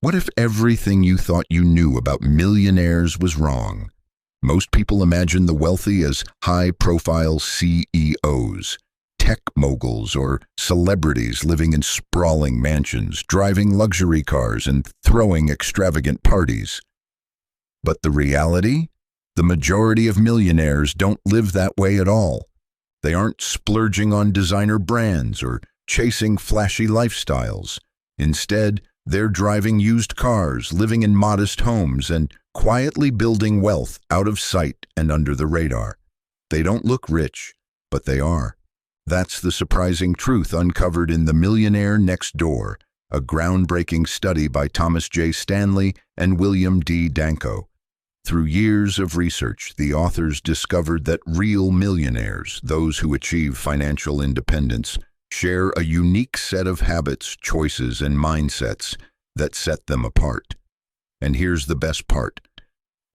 What if everything you thought you knew about millionaires was wrong? Most people imagine the wealthy as high-profile CEOs, tech moguls, or celebrities living in sprawling mansions, driving luxury cars, and throwing extravagant parties. But the reality? The majority of millionaires don't live that way at all. They aren't splurging on designer brands or chasing flashy lifestyles. Instead, they're driving used cars, living in modest homes, and quietly building wealth out of sight and under the radar. They don't look rich, but they are. That's the surprising truth uncovered in The Millionaire Next Door, a groundbreaking study by Thomas J. Stanley and William D. Danko. Through years of research, the authors discovered that real millionaires, those who achieve financial independence, share a unique set of habits, choices, and mindsets that set them apart. And here's the best part.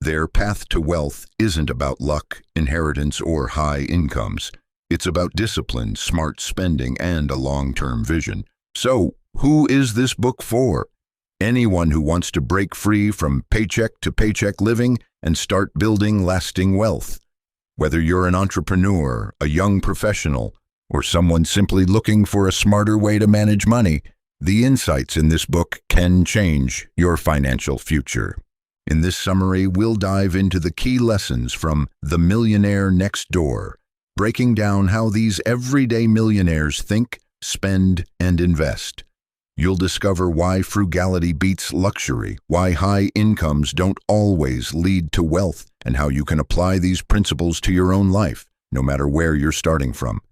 Their path to wealth isn't about luck, inheritance, or high incomes. It's about discipline, smart spending, and a long-term vision. So, who is this book for? Anyone who wants to break free from paycheck-to-paycheck living and start building lasting wealth. Whether you're an entrepreneur, a young professional, or someone simply looking for a smarter way to manage money, the insights in this book can change your financial future. In this summary, we'll dive into the key lessons from The Millionaire Next Door, breaking down how these everyday millionaires think, spend, and invest. You'll discover why frugality beats luxury, why high incomes don't always lead to wealth, and how you can apply these principles to your own life, no matter where you're starting from.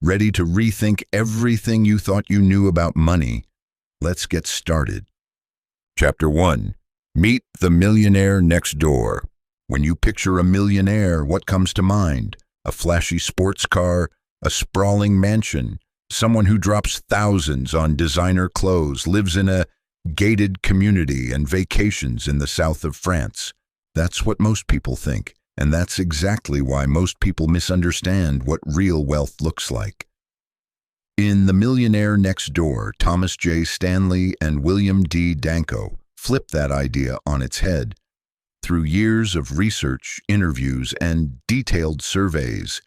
Ready to rethink everything you thought you knew about money? Let's get started. Chapter 1. Meet the Millionaire Next Door. When you picture a millionaire, what comes to mind? A flashy sports car, a sprawling mansion, someone who drops thousands on designer clothes, lives in a gated community, and vacations in the south of France. That's what most people think. And that's exactly why most people misunderstand what real wealth looks like. In The Millionaire Next Door, Thomas J. Stanley and William D. Danko flip that idea on its head. Through years of research, interviews, and detailed surveys,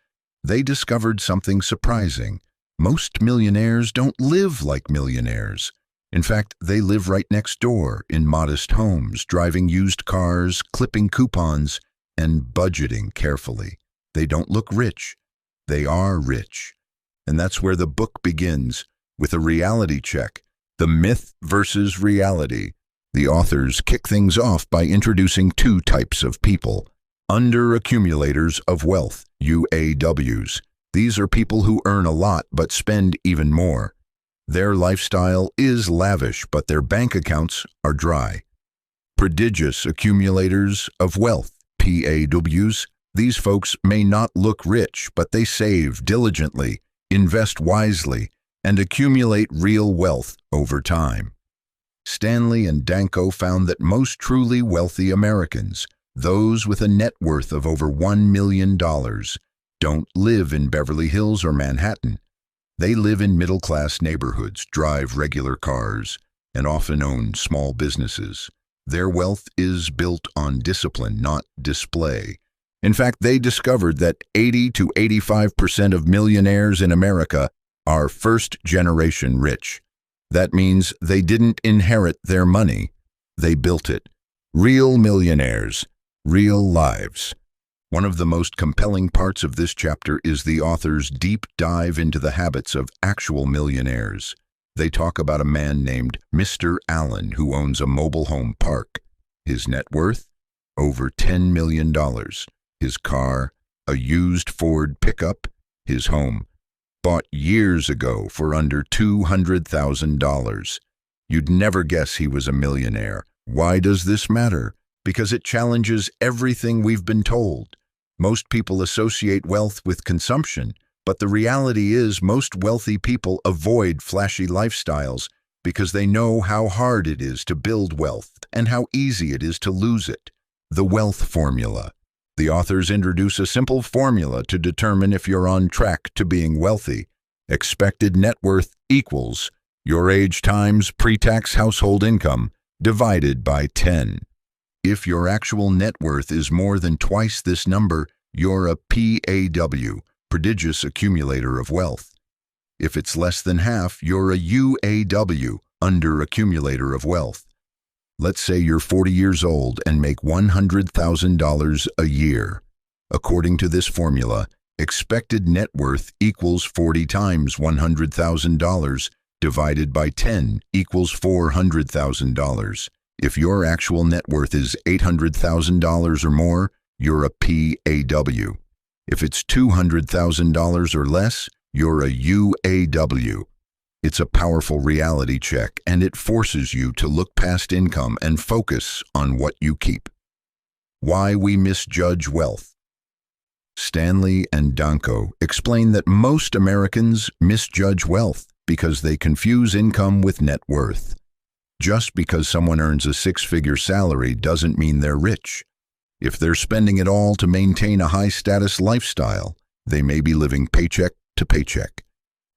they discovered something surprising. Most millionaires don't live like millionaires. In fact, they live right next door in modest homes, driving used cars, clipping coupons, and budgeting carefully. They don't look rich. They are rich. And that's where the book begins, with a reality check, the myth versus reality. The authors kick things off by introducing two types of people. Under-accumulators of wealth, UAWs. These are people who earn a lot but spend even more. Their lifestyle is lavish, but their bank accounts are dry. Prodigious accumulators of wealth, PAWs. These folks may not look rich, but they save diligently, invest wisely, and accumulate real wealth over time. Stanley and Danko found that most truly wealthy Americans, those with a net worth of over $1 million, don't live in Beverly Hills or Manhattan. They live in middle-class neighborhoods, drive regular cars, and often own small businesses. Their wealth is built on discipline, not display. In fact, they discovered that 80 to 85% of millionaires in America are first-generation rich. That means they didn't inherit their money. They built it. Real millionaires, real lives. One of the most compelling parts of this chapter is the author's deep dive into the habits of actual millionaires. They talk about a man named Mr. Allen who owns a mobile home park. His net worth? Over $10 million. His car? A used Ford pickup. His home? Bought years ago for under $200,000. You'd never guess he was a millionaire. Why does this matter? Because it challenges everything we've been told. Most people associate wealth with consumption, but the reality is most wealthy people avoid flashy lifestyles because they know how hard it is to build wealth and how easy it is to lose it. The wealth formula. The authors introduce a simple formula to determine if you're on track to being wealthy. Expected net worth equals your age times pre-tax household income divided by 10. If your actual net worth is more than twice this number, you're a PAW, prodigious accumulator of wealth. If it's less than half, you're a UAW, under accumulator of wealth. Let's say you're 40 years old and make $100,000 a year. According to this formula, expected net worth equals 40 times $100,000 divided by 10 equals $400,000. If your actual net worth is $800,000 or more, you're a PAW. If it's $200,000 or less, you're a UAW. It's a powerful reality check, and it forces you to look past income and focus on what you keep. Why we misjudge wealth. Stanley and Danko explain that most Americans misjudge wealth because they confuse income with net worth. Just because someone earns a six-figure salary doesn't mean they're rich. If they're spending it all to maintain a high-status lifestyle, they may be living paycheck to paycheck.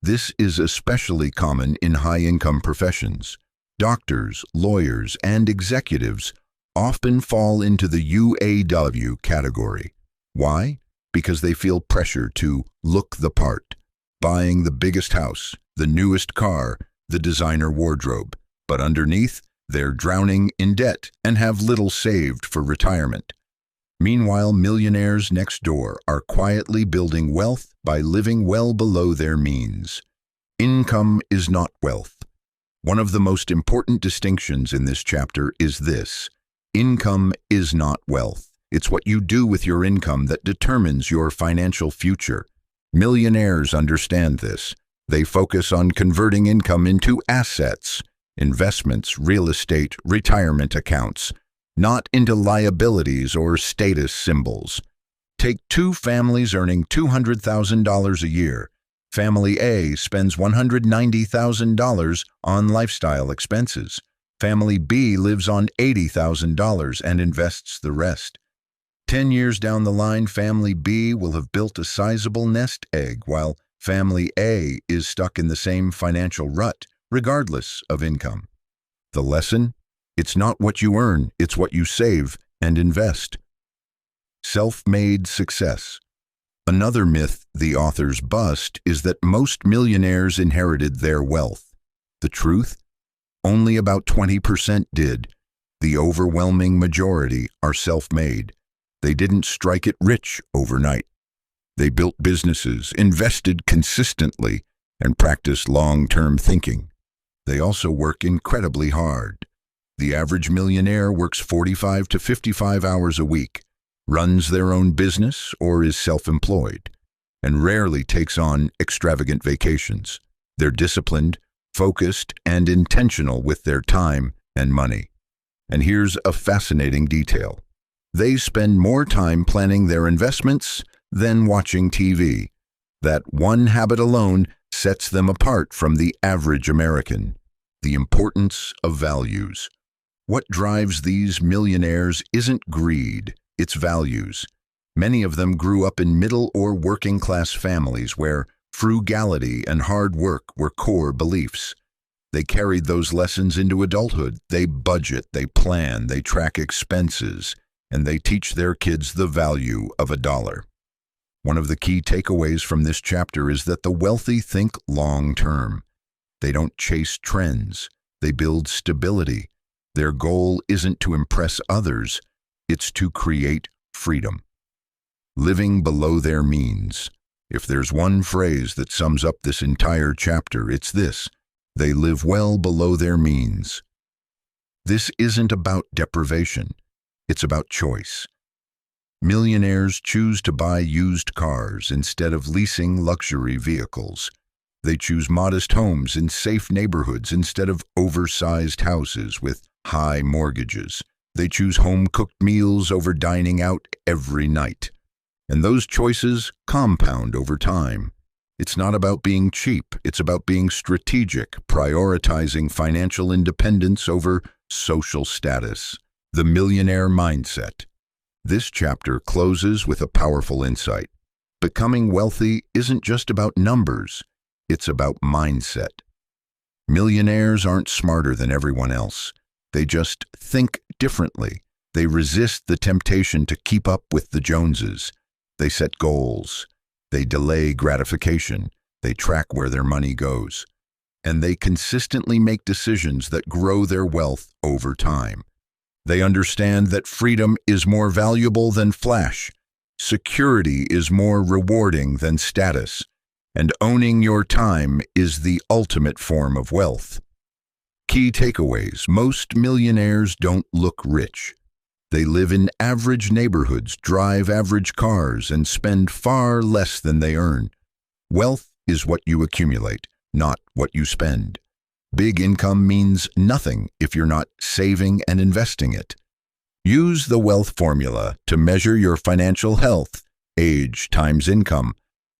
This is especially common in high-income professions. Doctors, lawyers, and executives often fall into the UAW category. Why? Because they feel pressure to look the part, buying the biggest house, the newest car, the designer wardrobe. But underneath, they're drowning in debt and have little saved for retirement. Meanwhile, millionaires next door are quietly building wealth by living well below their means. Income is not wealth. One of the most important distinctions in this chapter is this: income is not wealth. It's what you do with your income that determines your financial future. Millionaires understand this. They focus on converting income into assets, investments, real estate, retirement accounts, not into liabilities or status symbols. Take two families earning $200,000 a year. Family A spends $190,000 on lifestyle expenses. Family B lives on $80,000 and invests the rest. 10 years down the line, Family B will have built a sizable nest egg, while Family A is stuck in the same financial rut, regardless of income. The lesson? It's not what you earn, it's what you save and invest. Self-made success. Another myth the authors bust is that most millionaires inherited their wealth. The truth? Only about 20% did. The overwhelming majority are self-made. They didn't strike it rich overnight. They built businesses, invested consistently, and practiced long-term thinking. They also work incredibly hard. The average millionaire works 45 to 55 hours a week, runs their own business or is self-employed, and rarely takes on extravagant vacations. They're disciplined, focused, and intentional with their time and money. And here's a fascinating detail. They spend more time planning their investments than watching TV. That one habit alone sets them apart from the average American. The importance of values. What drives these millionaires isn't greed, it's values. Many of them grew up in middle or working-class families where frugality and hard work were core beliefs. They carried those lessons into adulthood. They budget, they plan, they track expenses, and they teach their kids the value of a dollar. One of the key takeaways from this chapter is that the wealthy think long-term. They don't chase trends. They build stability. Their goal isn't to impress others, it's to create freedom. Living below their means. If there's one phrase that sums up this entire chapter, it's this: they live well below their means. This isn't about deprivation, it's about choice. Millionaires choose to buy used cars instead of leasing luxury vehicles. They choose modest homes in safe neighborhoods instead of oversized houses with high mortgages. They choose home-cooked meals over dining out every night. And those choices compound over time. It's not about being cheap, it's about being strategic, prioritizing financial independence over social status. The millionaire mindset. This chapter closes with a powerful insight. Becoming wealthy isn't just about numbers, it's about mindset. Millionaires aren't smarter than everyone else. They just think differently. They resist the temptation to keep up with the Joneses. They set goals. They delay gratification. They track where their money goes. And they consistently make decisions that grow their wealth over time. They understand that freedom is more valuable than flash. Security is more rewarding than status. And owning your time is the ultimate form of wealth. Key takeaways: most millionaires don't look rich. They live in average neighborhoods, drive average cars, and spend far less than they earn. Wealth is what you accumulate, not what you spend. Big income means nothing if you're not saving and investing it. Use the wealth formula to measure your financial health. Age times income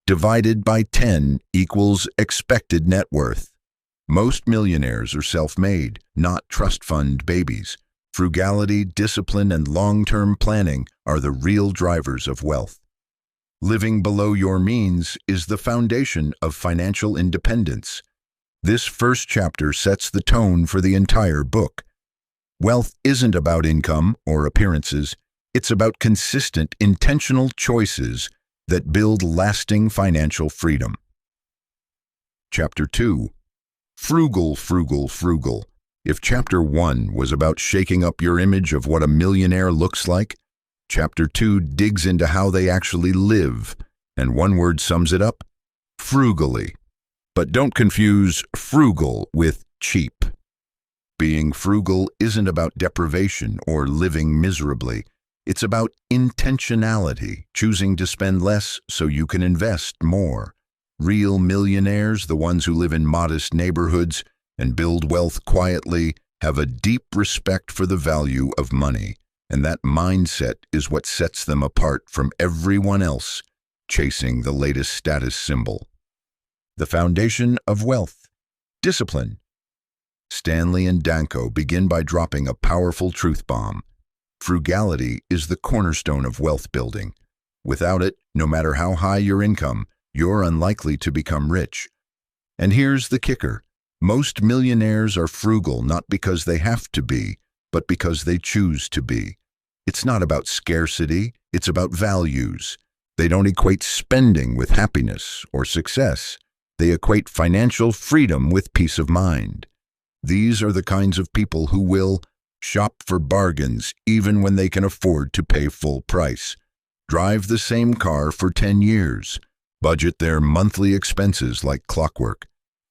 divided by 10 equals expected net worth. Most millionaires are self-made, not trust fund babies. Frugality, discipline, and long-term planning are the real drivers of wealth. Living below your means is the foundation of financial independence. This first chapter sets the tone for the entire book. Wealth isn't about income or appearances. It's about consistent, intentional choices that build lasting financial freedom. Chapter 2. Frugal, frugal, frugal. If Chapter 1 was about shaking up your image of what a millionaire looks like, Chapter 2 digs into how they actually live, and one word sums it up: frugally. But don't confuse frugal with cheap. Being frugal isn't about deprivation or living miserably. It's about intentionality, choosing to spend less so you can invest more. Real millionaires, the ones who live in modest neighborhoods and build wealth quietly, have a deep respect for the value of money, and that mindset is what sets them apart from everyone else chasing the latest status symbol. The foundation of wealth: discipline. Stanley and Danko begin by dropping a powerful truth bomb. Frugality is the cornerstone of wealth building. Without it, no matter how high your income, you're unlikely to become rich. And here's the kicker: most millionaires are frugal not because they have to be, but because they choose to be. It's not about scarcity, it's about values. They don't equate spending with happiness or success. They equate financial freedom with peace of mind. These are the kinds of people who will shop for bargains even when they can afford to pay full price, drive the same car for 10 years, budget their monthly expenses like clockwork,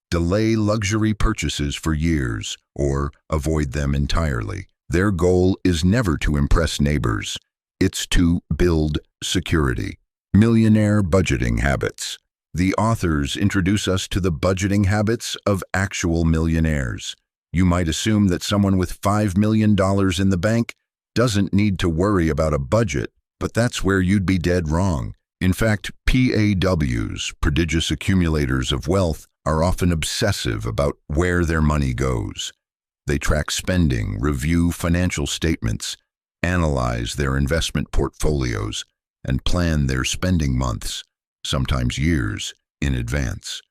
delay luxury purchases for years, or avoid them entirely. Their goal is never to impress neighbors. It's to build security. Millionaire budgeting habits. The authors introduce us to the budgeting habits of actual millionaires. You might assume that someone with $5 million in the bank doesn't need to worry about a budget, but that's where you'd be dead wrong. In fact, PAWs, prodigious accumulators of wealth, are often obsessive about where their money goes. They track spending, review financial statements, analyze their investment portfolios, and plan their spending months, sometimes years, in advance.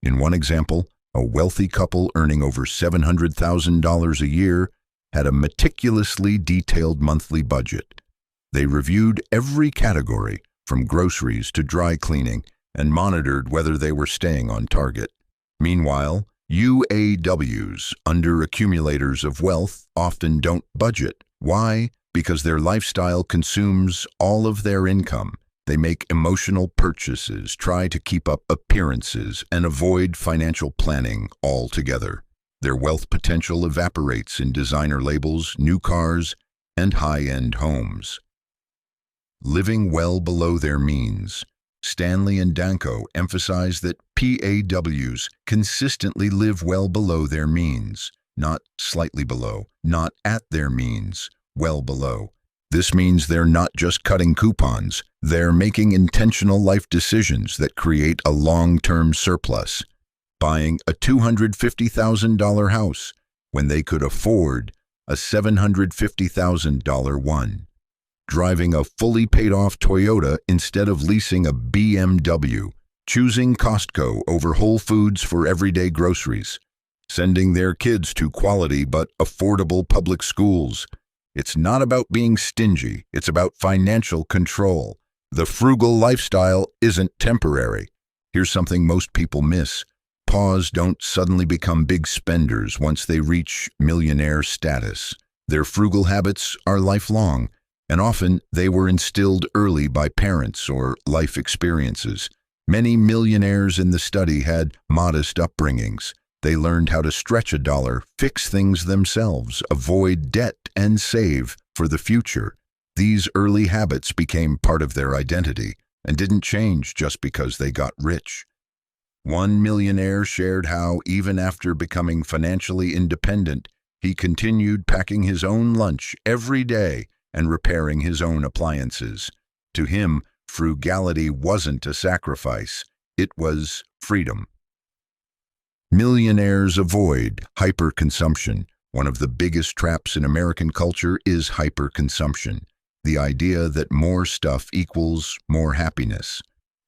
In one example, a wealthy couple earning over $700,000 a year had a meticulously detailed monthly budget. They reviewed every category, from groceries to dry cleaning, and monitored whether they were staying on target. Meanwhile, UAWs, under-accumulators of wealth, often don't budget. Why? Because their lifestyle consumes all of their income. They make emotional purchases, try to keep up appearances, and avoid financial planning altogether. Their wealth potential evaporates in designer labels, new cars, and high-end homes. Living well below their means. Stanley and Danko emphasize that PAWs consistently live well below their means, not slightly below, not at their means, well below. This means they're not just cutting coupons, they're making intentional life decisions that create a long-term surplus. Buying a $250,000 house when they could afford a $750,000 one. Driving a fully paid-off Toyota instead of leasing a BMW. Choosing Costco over Whole Foods for everyday groceries. sending their kids to quality but affordable public schools. It's not about being stingy, it's about financial control. The frugal lifestyle isn't temporary. Here's something most people miss. Paws don't suddenly become big spenders once they reach millionaire status. Their frugal habits are lifelong, and often they were instilled early by parents or life experiences. Many millionaires in the study had modest upbringings. They learned how to stretch a dollar, fix things themselves, avoid debt, and save for the future. These early habits became part of their identity and didn't change just because they got rich. One millionaire shared how, even after becoming financially independent, he continued packing his own lunch every day and repairing his own appliances. To him, frugality wasn't a sacrifice, it was freedom. Millionaires avoid hyperconsumption. One of the biggest traps in American culture is hyperconsumption. The idea that more stuff equals more happiness.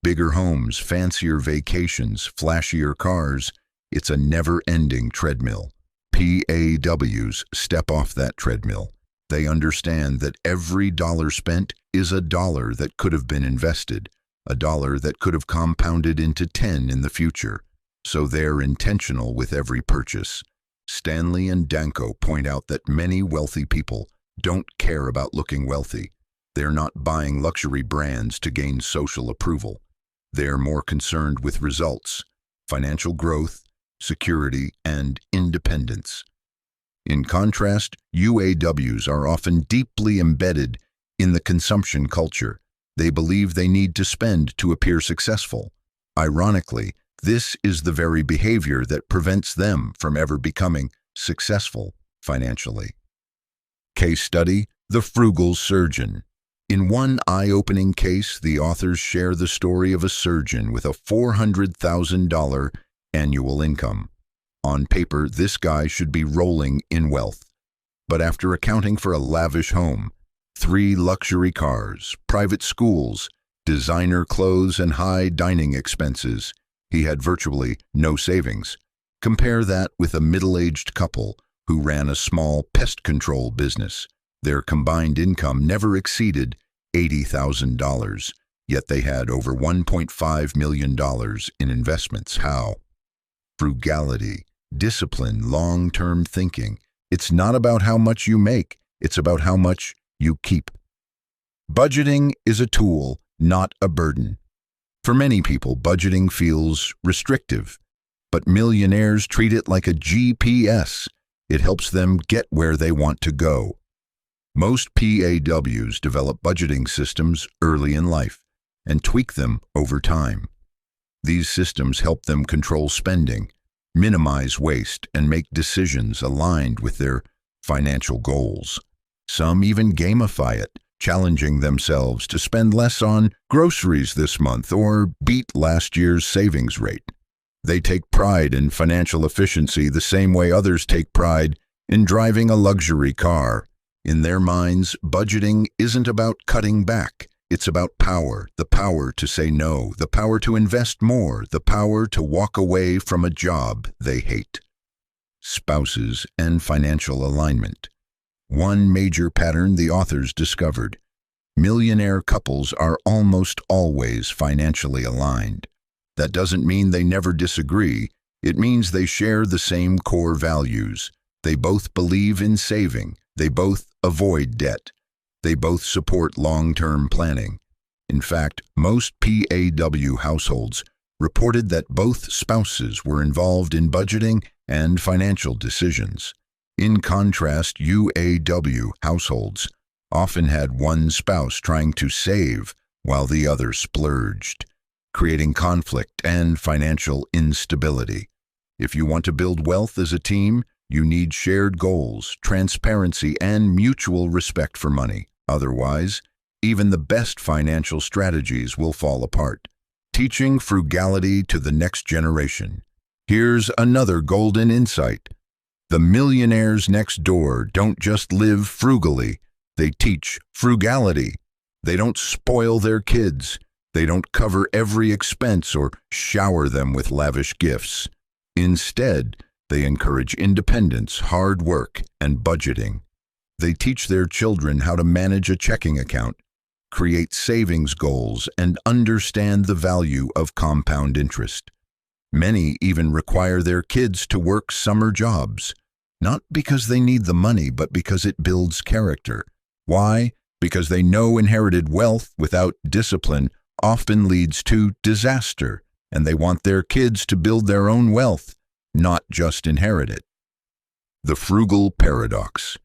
Bigger homes, fancier vacations, flashier cars. It's a never-ending treadmill. PAWs step off that treadmill. They understand that every dollar spent is a dollar that could have been invested, a dollar that could have compounded into 10 in the future. So they're intentional with every purchase. Stanley and Danko point out that many wealthy people don't care about looking wealthy. They're not buying luxury brands to gain social approval. They're more concerned with results, financial growth, security, and independence. In contrast, UAWs are often deeply embedded in the consumption culture. They believe they need to spend to appear successful. Ironically, this is the very behavior that prevents them from ever becoming successful financially. Case study: The Frugal Surgeon. In one eye-opening case, the authors share the story of a surgeon with a $400,000 annual income. On paper, this guy should be rolling in wealth. But after accounting for a lavish home, 3 luxury cars, private schools, designer clothes, and high dining expenses, he had virtually no savings. Compare that with a middle-aged couple who ran a small pest control business. Their combined income never exceeded $80,000, yet they had over $1.5 million in investments. How? Frugality, discipline, long-term thinking. It's not about how much you make, it's about how much you keep. Budgeting is a tool, not a burden. For many people, budgeting feels restrictive, but millionaires treat it like a GPS. It helps them get where they want to go. Most PAWs develop budgeting systems early in life and tweak them over time. These systems help them control spending, minimize waste, and make decisions aligned with their financial goals. Some even gamify it, challenging themselves to spend less on groceries this month or beat last year's savings rate. They take pride in financial efficiency the same way others take pride in driving a luxury car. In their minds, budgeting isn't about cutting back. It's about power, the power to say no, the power to invest more, the power to walk away from a job they hate. Spouses and financial alignment. One major pattern the authors discovered: millionaire couples are almost always financially aligned. That doesn't mean they never disagree. It means they share the same core values. They both believe in saving. They both avoid debt. They both support long-term planning. In fact, most PAW households reported that both spouses were involved in budgeting and financial decisions. In contrast, UAW households often had one spouse trying to save while the other splurged, creating conflict and financial instability. If you want to build wealth as a team, you need shared goals, transparency, and mutual respect for money. Otherwise, even the best financial strategies will fall apart. Teaching frugality to the next generation. Here's another golden insight. The millionaires next door don't just live frugally, they teach frugality. They don't spoil their kids. They don't cover every expense or shower them with lavish gifts. Instead, They encourage independence, hard work, and budgeting. They teach their children how to manage a checking account, create savings goals, and understand the value of compound interest. Many even require their kids to work summer jobs, not because they need the money, but because it builds character. Why? Because they know inherited wealth without discipline often leads to disaster, and they want their kids to build their own wealth, not just inherit it. The frugal paradox.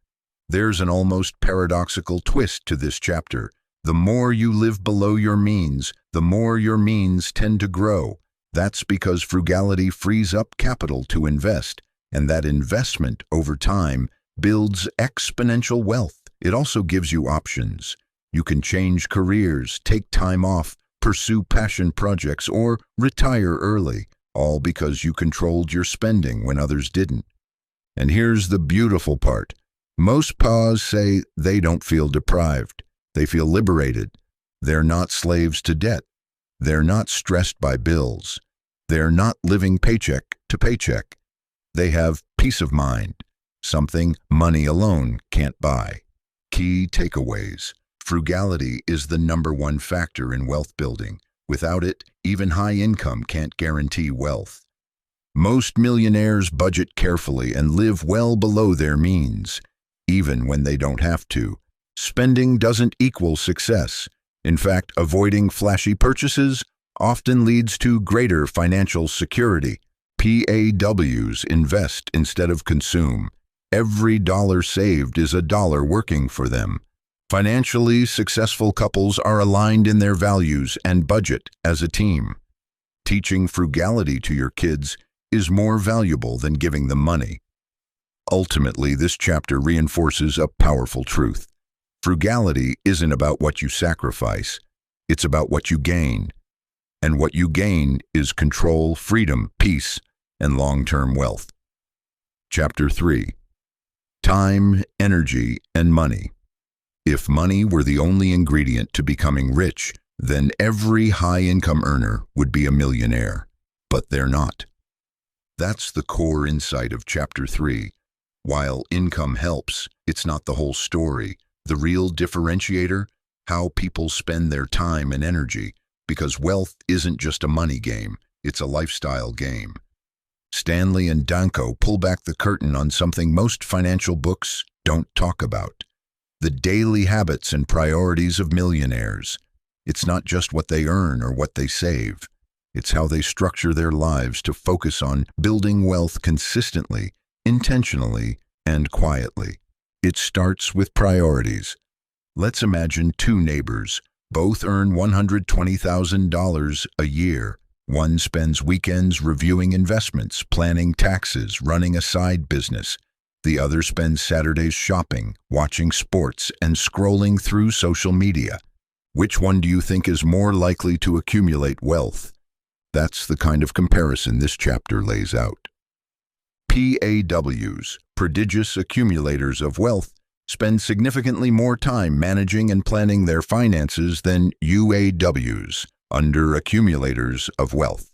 There's an almost paradoxical twist to this chapter. The more you live below your means, the more your means tend to grow. That's because frugality frees up capital to invest, and that investment over time builds exponential wealth. It also gives you options. You can change careers, take time off, pursue passion projects, or retire early, all because you controlled your spending when others didn't. And here's the beautiful part. Most PAs say they don't feel deprived. They feel liberated. They're not slaves to debt. They're not stressed by bills. They're not living paycheck to paycheck. They have peace of mind, something money alone can't buy. Key takeaways. Frugality is the #1 factor in wealth building. Without it, even high income can't guarantee wealth. Most millionaires budget carefully and live well below their means, even when they don't have to. Spending doesn't equal success. In fact, avoiding flashy purchases often leads to greater financial security. PAWs invest instead of consume. Every dollar saved is a dollar working for them. Financially successful couples are aligned in their values and budget as a team. Teaching frugality to your kids is more valuable than giving them money. Ultimately, this chapter reinforces a powerful truth. Frugality isn't about what you sacrifice, it's about what you gain. And what you gain is control, freedom, peace, and long-term wealth. Chapter 3. Time, energy, and money. If money were the only ingredient to becoming rich, then every high-income earner would be a millionaire. But they're not. That's the core insight of Chapter 3. While income helps, it's not the whole story. The real differentiator? How people spend their time and energy. Because wealth isn't just a money game, it's a lifestyle game. Stanley and Danko pull back the curtain on something most financial books don't talk about. The daily habits and priorities of millionaires. It's not just what they earn or what they save. It's how they structure their lives to focus on building wealth consistently, intentionally, and quietly. It starts with priorities. Let's imagine two neighbors. Both earn $120,000 a year. One spends weekends reviewing investments, planning taxes, running a side business. The other spends Saturdays shopping, watching sports, and scrolling through social media. Which one do you think is more likely to accumulate wealth? That's the kind of comparison this chapter lays out. PAWs, prodigious accumulators of wealth, spend significantly more time managing and planning their finances than UAWs, under-accumulators of wealth.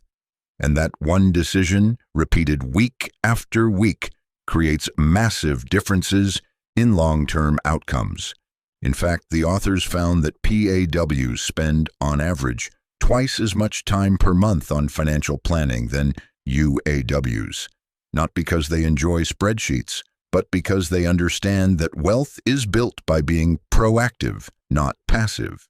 And that one decision, repeated week after week, creates massive differences in long-term outcomes. In fact, the authors found that PAWs spend, on average, twice as much time per month on financial planning than UAWs. Not because they enjoy spreadsheets, but because they understand that wealth is built by being proactive, not passive.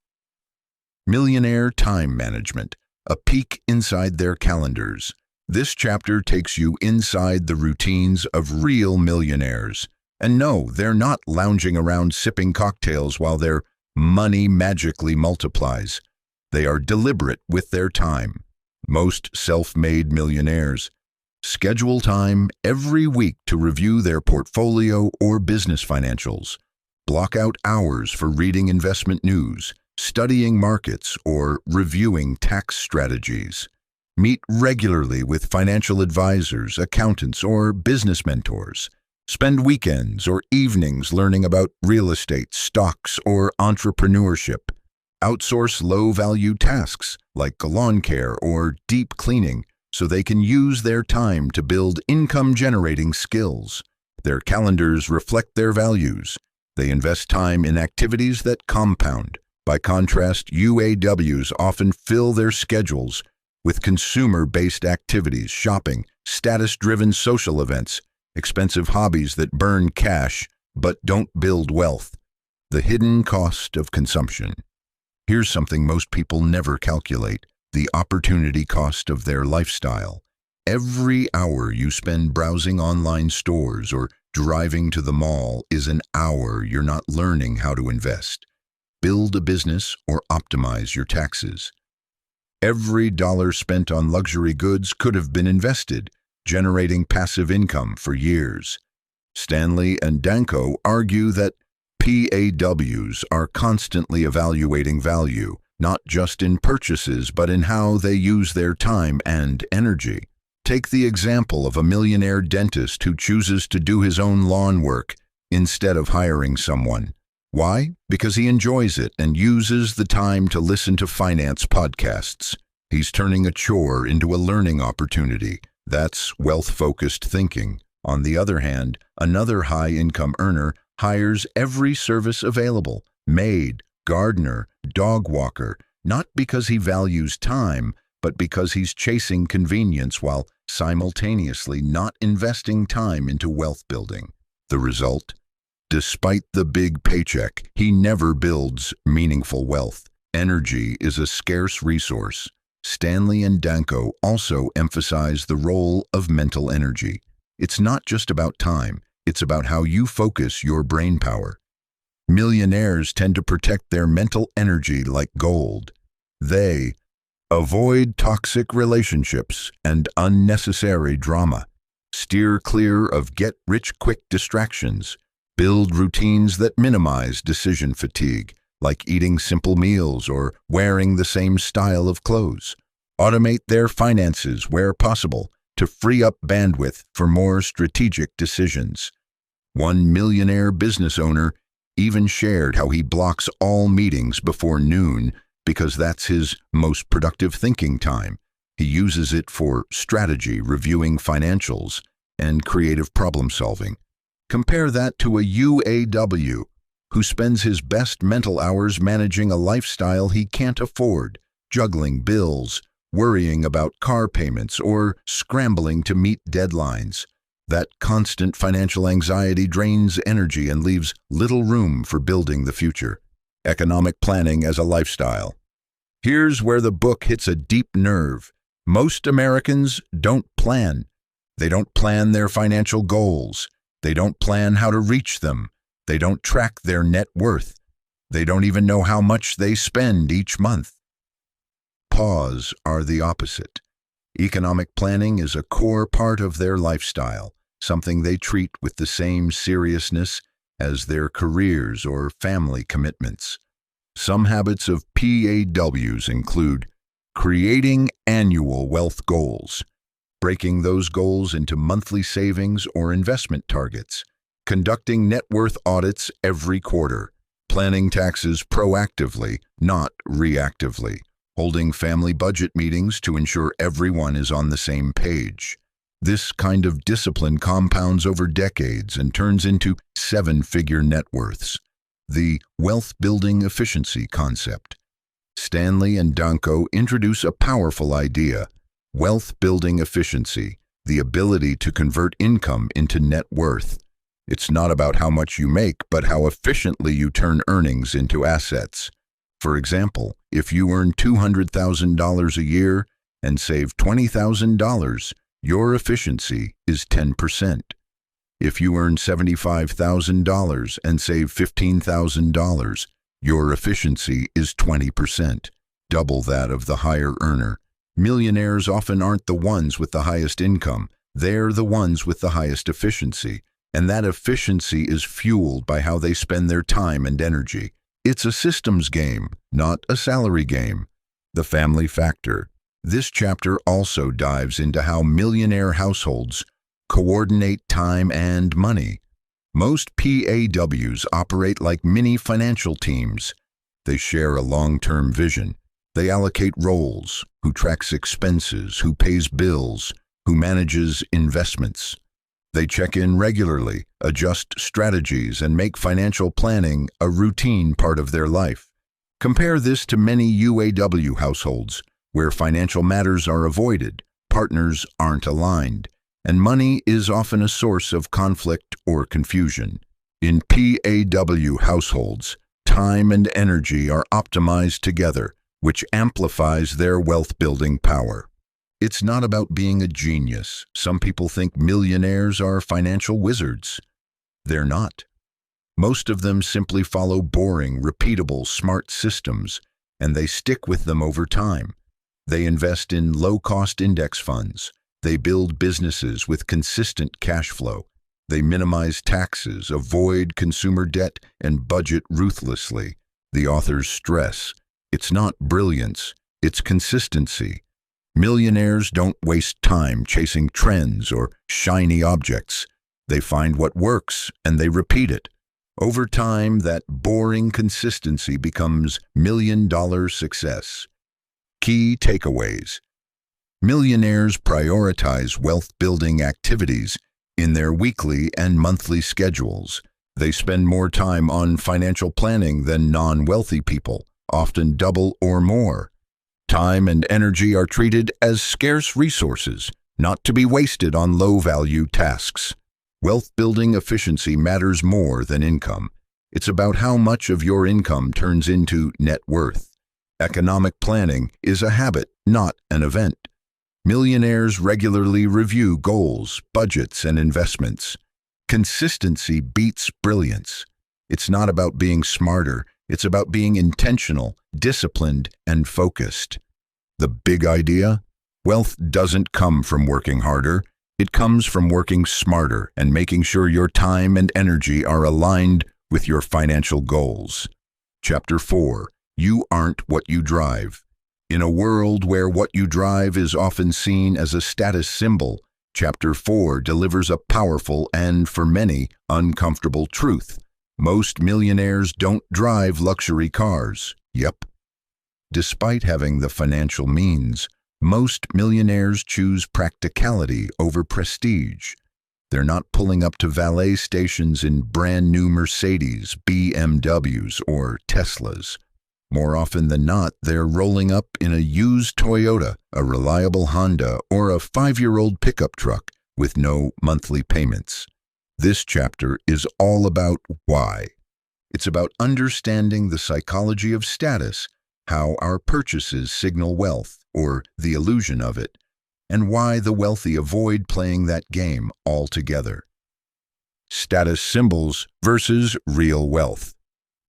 Millionaire time management, a peek inside their calendars. This chapter takes you inside the routines of real millionaires. And no, they're not lounging around sipping cocktails while their money magically multiplies. They are deliberate with their time. Most self-made millionaires schedule time every week to review their portfolio or business financials. Block out hours for reading investment news, studying markets, or reviewing tax strategies. Meet regularly with financial advisors, accountants, or business mentors. Spend weekends or evenings learning about real estate, stocks, or entrepreneurship. Outsource low-value tasks like lawn care or deep cleaning so they can use their time to build income-generating skills. Their calendars reflect their values. They invest time in activities that compound. By contrast, UAWs often fill their schedules with consumer-based activities, shopping, status-driven social events, expensive hobbies that burn cash but don't build wealth. The hidden cost of consumption. Here's something most people never calculate: the opportunity cost of their lifestyle. Every hour you spend browsing online stores or driving to the mall is an hour you're not learning how to invest, build a business, or optimize your taxes. Every dollar spent on luxury goods could have been invested, generating passive income for years. Stanley and Danko argue that PAWs are constantly evaluating value, not just in purchases, but in how they use their time and energy. Take the example of a millionaire dentist who chooses to do his own lawn work instead of hiring someone. Why? Because he enjoys it and uses the time to listen to finance podcasts. He's turning a chore into a learning opportunity. That's wealth-focused thinking. On the other hand, another high-income earner hires every service available: maid, gardener, dog walker, not because he values time, but because he's chasing convenience while simultaneously not investing time into wealth building. The result? Despite the big paycheck, he never builds meaningful wealth. Energy is a scarce resource. Stanley and Danko also emphasize the role of mental energy. It's not just about time, it's about how you focus your brain power. Millionaires tend to protect their mental energy like gold. They avoid toxic relationships and unnecessary drama, steer clear of get-rich-quick distractions, build routines that minimize decision fatigue, like eating simple meals or wearing the same style of clothes. Automate their finances where possible to free up bandwidth for more strategic decisions. One millionaire business owner even shared how he blocks all meetings before noon because that's his most productive thinking time. He uses it for strategy, reviewing financials, and creative problem solving. Compare that to a UAW who spends his best mental hours managing a lifestyle he can't afford, juggling bills, worrying about car payments, or scrambling to meet deadlines. That constant financial anxiety drains energy and leaves little room for building the future. Economic planning as a lifestyle. Here's where the book hits a deep nerve. Most Americans don't plan. They don't plan their financial goals. They don't plan how to reach them. They don't track their net worth. They don't even know how much they spend each month. Pause are the opposite. Economic planning is a core part of their lifestyle, something they treat with the same seriousness as their careers or family commitments. Some habits of PAWs include creating annual wealth goals, breaking those goals into monthly savings or investment targets, conducting net worth audits every quarter, planning taxes proactively, not reactively, holding family budget meetings to ensure everyone is on the same page. This kind of discipline compounds over decades and turns into seven-figure net worths. The wealth-building efficiency concept. Stanley and Danko introduce a powerful idea: wealth-building efficiency, the ability to convert income into net worth. It's not about how much you make, but how efficiently you turn earnings into assets. For example, if you earn $200,000 a year and save $20,000, your efficiency is 10%. If you earn $75,000 and save $15,000, your efficiency is 20%, double that of the higher earner. Millionaires often aren't the ones with the highest income, they're the ones with the highest efficiency, and that efficiency is fueled by how they spend their time and energy. It's a systems game, not a salary game. The family factor. This chapter also dives into how millionaire households coordinate time and money. Most PAWs operate like mini financial teams. They share a long-term vision. They allocate roles: who tracks expenses, who pays bills, who manages investments. They check in regularly, adjust strategies, and make financial planning a routine part of their life. Compare this to many UAW households, where financial matters are avoided, partners aren't aligned, and money is often a source of conflict or confusion. In PAW households, time and energy are optimized together, which amplifies their wealth-building power. It's not about being a genius. Some people think millionaires are financial wizards. They're not. Most of them simply follow boring, repeatable, smart systems, and they stick with them over time. They invest in low-cost index funds. They build businesses with consistent cash flow. They minimize taxes, avoid consumer debt, and budget ruthlessly. The authors stress, it's not brilliance, it's consistency. Millionaires don't waste time chasing trends or shiny objects. They find what works and they repeat it. Over time, that boring consistency becomes million-dollar success. Key takeaways. Millionaires prioritize wealth-building activities in their weekly and monthly schedules. They spend more time on financial planning than non-wealthy people, often double or more. Time and energy are treated as scarce resources, not to be wasted on low-value tasks. Wealth-building efficiency matters more than income. It's about how much of your income turns into net worth. Economic planning is a habit, not an event. Millionaires regularly review goals, budgets, and investments. Consistency beats brilliance. It's not about being smarter. It's about being intentional, disciplined, and focused. The big idea? Wealth doesn't come from working harder. It comes from working smarter and making sure your time and energy are aligned with your financial goals. Chapter 4. You aren't what you drive. In a world where what you drive is often seen as a status symbol, Chapter 4 delivers a powerful and, for many, uncomfortable truth. Most millionaires don't drive luxury cars. Yep. Despite having the financial means, most millionaires choose practicality over prestige. They're not pulling up to valet stations in brand new Mercedes, BMWs, or Teslas. More often than not, they're rolling up in a used Toyota, a reliable Honda, or a 5-year-old pickup truck with no monthly payments. This chapter is all about why. It's about understanding the psychology of status, how our purchases signal wealth, or the illusion of it, and why the wealthy avoid playing that game altogether. Status symbols versus real wealth.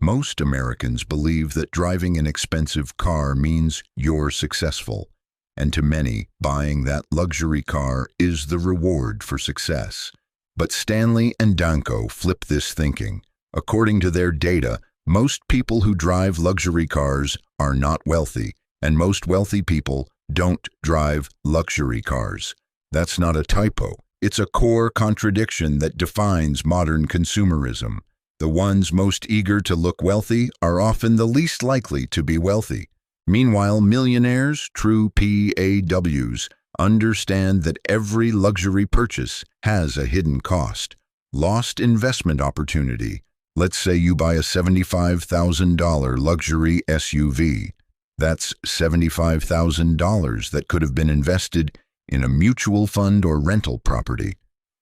Most Americans believe that driving an expensive car means you're successful, and to many, buying that luxury car is the reward for success. But Stanley and Danko flip this thinking. According to their data, most people who drive luxury cars are not wealthy, and most wealthy people don't drive luxury cars. That's not a typo. It's a core contradiction that defines modern consumerism. The ones most eager to look wealthy are often the least likely to be wealthy. Meanwhile, millionaires, true PAWs, understand that every luxury purchase has a hidden cost. Lost investment opportunity. Let's say you buy a $75,000 luxury SUV. That's $75,000 that could have been invested in a mutual fund or rental property.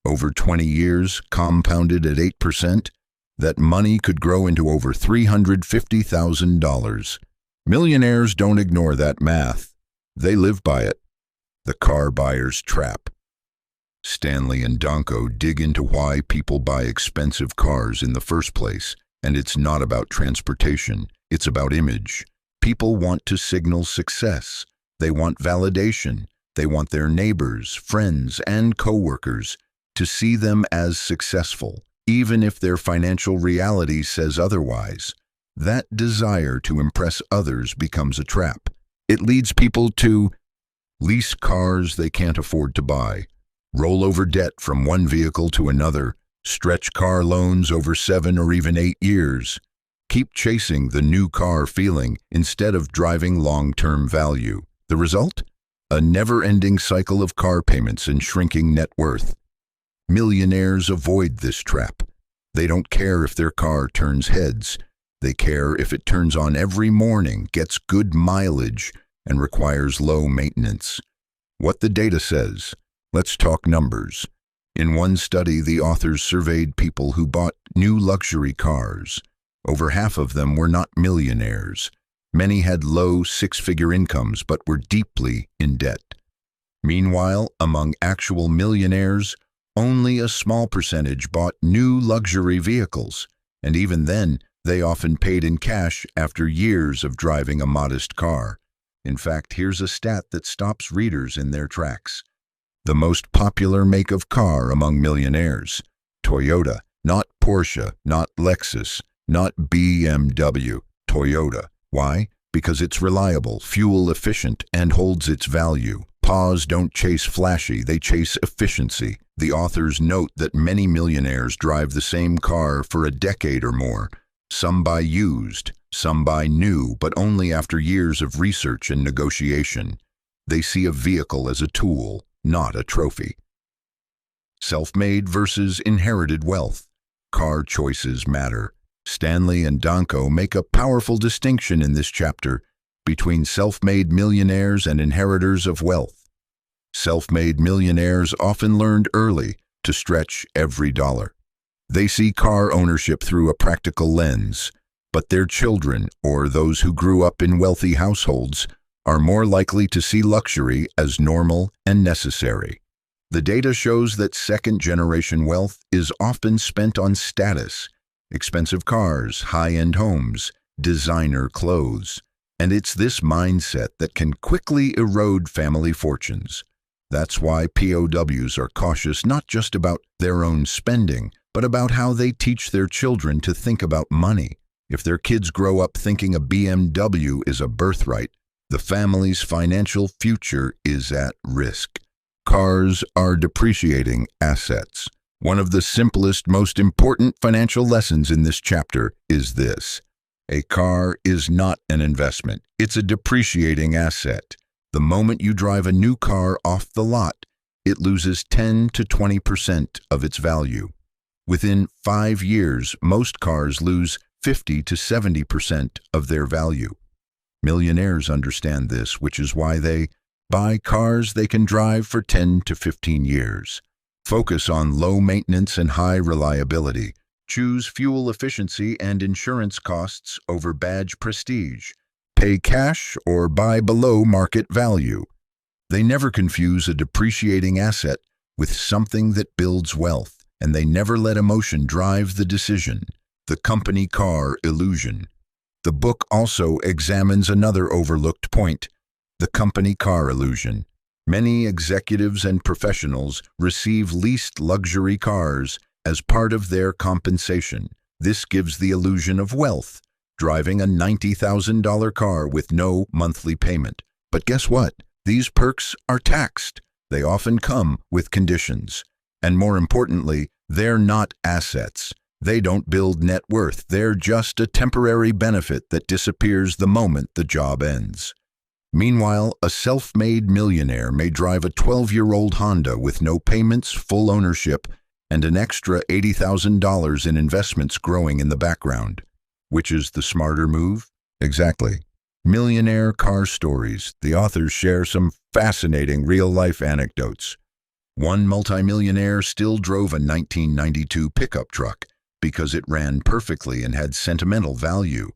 Over 20 years, compounded at 8%, that money could grow into over $350,000. Millionaires don't ignore that math. They live by it. The car buyer's trap. Stanley and Danko dig into why people buy expensive cars in the first place, and it's not about transportation, it's about image. People want to signal success. They want validation. They want their neighbors, friends, and coworkers to see them as successful, even if their financial reality says otherwise. That desire to impress others becomes a trap. It leads people to lease cars they can't afford to buy, roll over debt from one vehicle to another, stretch car loans over 7 or even 8 years, keep chasing the new car feeling instead of driving long-term value. The result? A never-ending cycle of car payments and shrinking net worth. Millionaires avoid this trap. They don't care if their car turns heads. They care if it turns on every morning, gets good mileage, and requires low maintenance. What the data says. Let's talk numbers. In one study, the authors surveyed people who bought new luxury cars. Over half of them were not millionaires. Many had low six-figure incomes but were deeply in debt. Meanwhile, among actual millionaires, only a small percentage bought new luxury vehicles, and even then, they often paid in cash after years of driving a modest car. In fact, here's a stat that stops readers in their tracks. The most popular make of car among millionaires: Toyota, not Porsche, not Lexus, not BMW, Toyota. Why? Because it's reliable, fuel efficient, and holds its value. Paws don't chase flashy, they chase efficiency. The authors note that many millionaires drive the same car for a decade or more. Some buy used, some buy new, but only after years of research and negotiation. They see a vehicle as a tool, not a trophy. Self-made versus inherited wealth. Car choices matter. Stanley and Danko make a powerful distinction in this chapter between self-made millionaires and inheritors of wealth. Self-made millionaires often learned early to stretch every dollar. They see car ownership through a practical lens, but their children, or those who grew up in wealthy households, are more likely to see luxury as normal and necessary. The data shows that second-generation wealth is often spent on status, expensive cars, high-end homes, designer clothes, and it's this mindset that can quickly erode family fortunes. That's why POWs are cautious not just about their own spending, but about how they teach their children to think about money. If their kids grow up thinking a BMW is a birthright, the family's financial future is at risk. Cars are depreciating assets. One of the simplest, most important financial lessons in this chapter is this: a car is not an investment. It's a depreciating asset. The moment you drive a new car off the lot, it loses 10 to 20% of its value. Within 5 years, most cars lose 50 to 70% of their value. Millionaires understand this, which is why they buy cars they can drive for 10 to 15 years. Focus on low maintenance and high reliability. Choose fuel efficiency and insurance costs over badge prestige. Pay cash or buy below market value. They never confuse a depreciating asset with something that builds wealth, and they never let emotion drive the decision. The company car illusion. The book also examines another overlooked point: the company car illusion. Many executives and professionals receive leased luxury cars as part of their compensation. This gives the illusion of wealth, driving a $90,000 car with no monthly payment. But guess what? These perks are taxed. They often come with conditions. And more importantly, they're not assets. They don't build net worth. They're just a temporary benefit that disappears the moment the job ends. Meanwhile, a self-made millionaire may drive a 12-year-old Honda with no payments, full ownership, and an extra $80,000 in investments growing in the background. Which is the smarter move? Exactly. Millionaire car stories. The authors share some fascinating real-life anecdotes. One multimillionaire still drove a 1992 pickup truck because it ran perfectly and had sentimental value.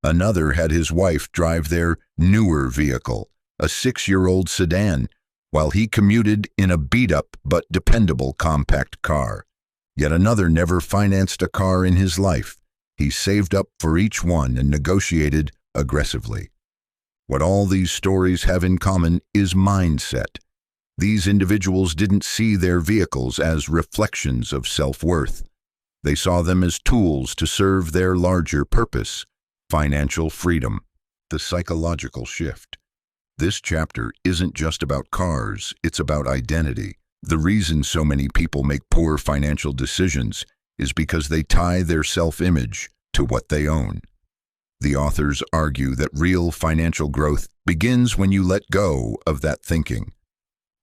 Another had his wife drive their newer vehicle, a 6-year-old sedan, while he commuted in a beat-up but dependable compact car. Yet another never financed a car in his life. He saved up for each one and negotiated aggressively. What all these stories have in common is mindset. These individuals didn't see their vehicles as reflections of self-worth. They saw them as tools to serve their larger purpose: financial freedom. The psychological shift. This chapter isn't just about cars, it's about identity. The reason so many people make poor financial decisions is because they tie their self-image to what they own. The authors argue that real financial growth begins when you let go of that thinking.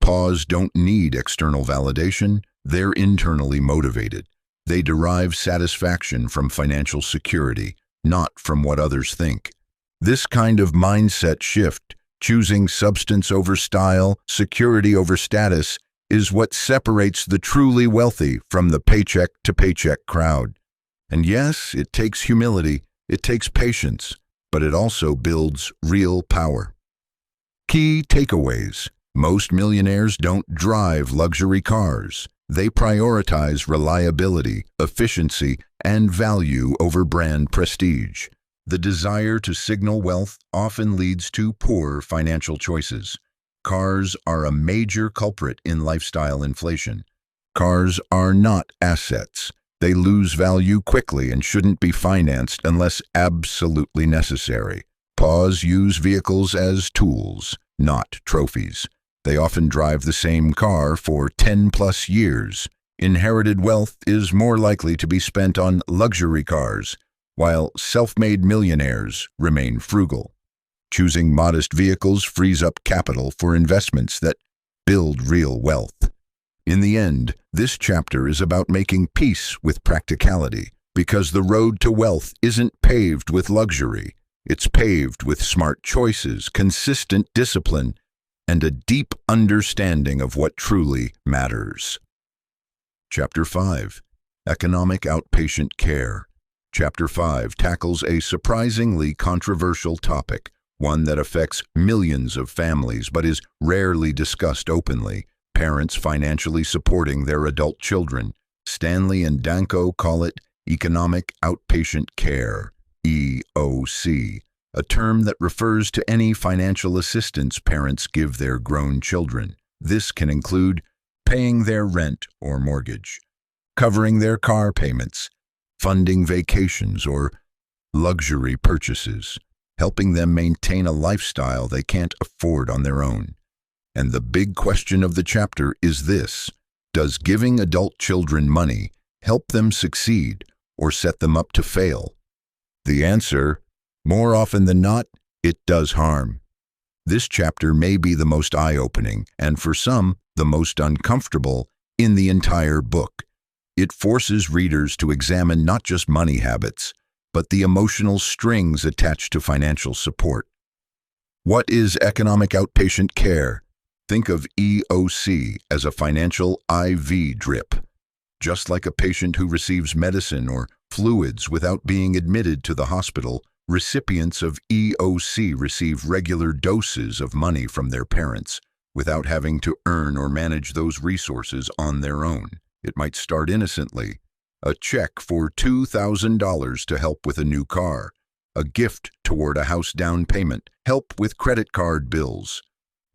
Paws don't need external validation, they're internally motivated. They derive satisfaction from financial security, not from what others think. This kind of mindset shift, choosing substance over style, security over status, is what separates the truly wealthy from the paycheck-to-paycheck crowd. And yes, it takes humility, it takes patience, but it also builds real power. Key takeaways. Most millionaires don't drive luxury cars. They prioritize reliability, efficiency, and value over brand prestige. The desire to signal wealth often leads to poor financial choices. Cars are a major culprit in lifestyle inflation. Cars are not assets. They lose value quickly and shouldn't be financed unless absolutely necessary. Paws use vehicles as tools, not trophies. They often drive the same car for 10+ years. Inherited wealth is more likely to be spent on luxury cars, while self-made millionaires remain frugal. Choosing modest vehicles frees up capital for investments that build real wealth. In the end, this chapter is about making peace with practicality, because the road to wealth isn't paved with luxury. It's paved with smart choices, consistent discipline, and a deep understanding of what truly matters. Chapter 5. Economic Outpatient Care. Chapter 5 tackles a surprisingly controversial topic, one that affects millions of families but is rarely discussed openly: parents financially supporting their adult children. Stanley and Danko call it Economic Outpatient Care, EOC, a term that refers to any financial assistance parents give their grown children. This can include paying their rent or mortgage, covering their car payments, funding vacations or luxury purchases, helping them maintain a lifestyle they can't afford on their own. And the big question of the chapter is this: does giving adult children money help them succeed or set them up to fail? The answer: more often than not, it does harm. This chapter may be the most eye-opening, and for some, the most uncomfortable, in the entire book. It forces readers to examine not just money habits, but the emotional strings attached to financial support. What is economic outpatient care? Think of EOC as a financial IV drip. Just like a patient who receives medicine or fluids without being admitted to the hospital, recipients of EOC receive regular doses of money from their parents, without having to earn or manage those resources on their own. It might start innocently: a check for $2,000 to help with a new car, a gift toward a house down payment, help with credit card bills.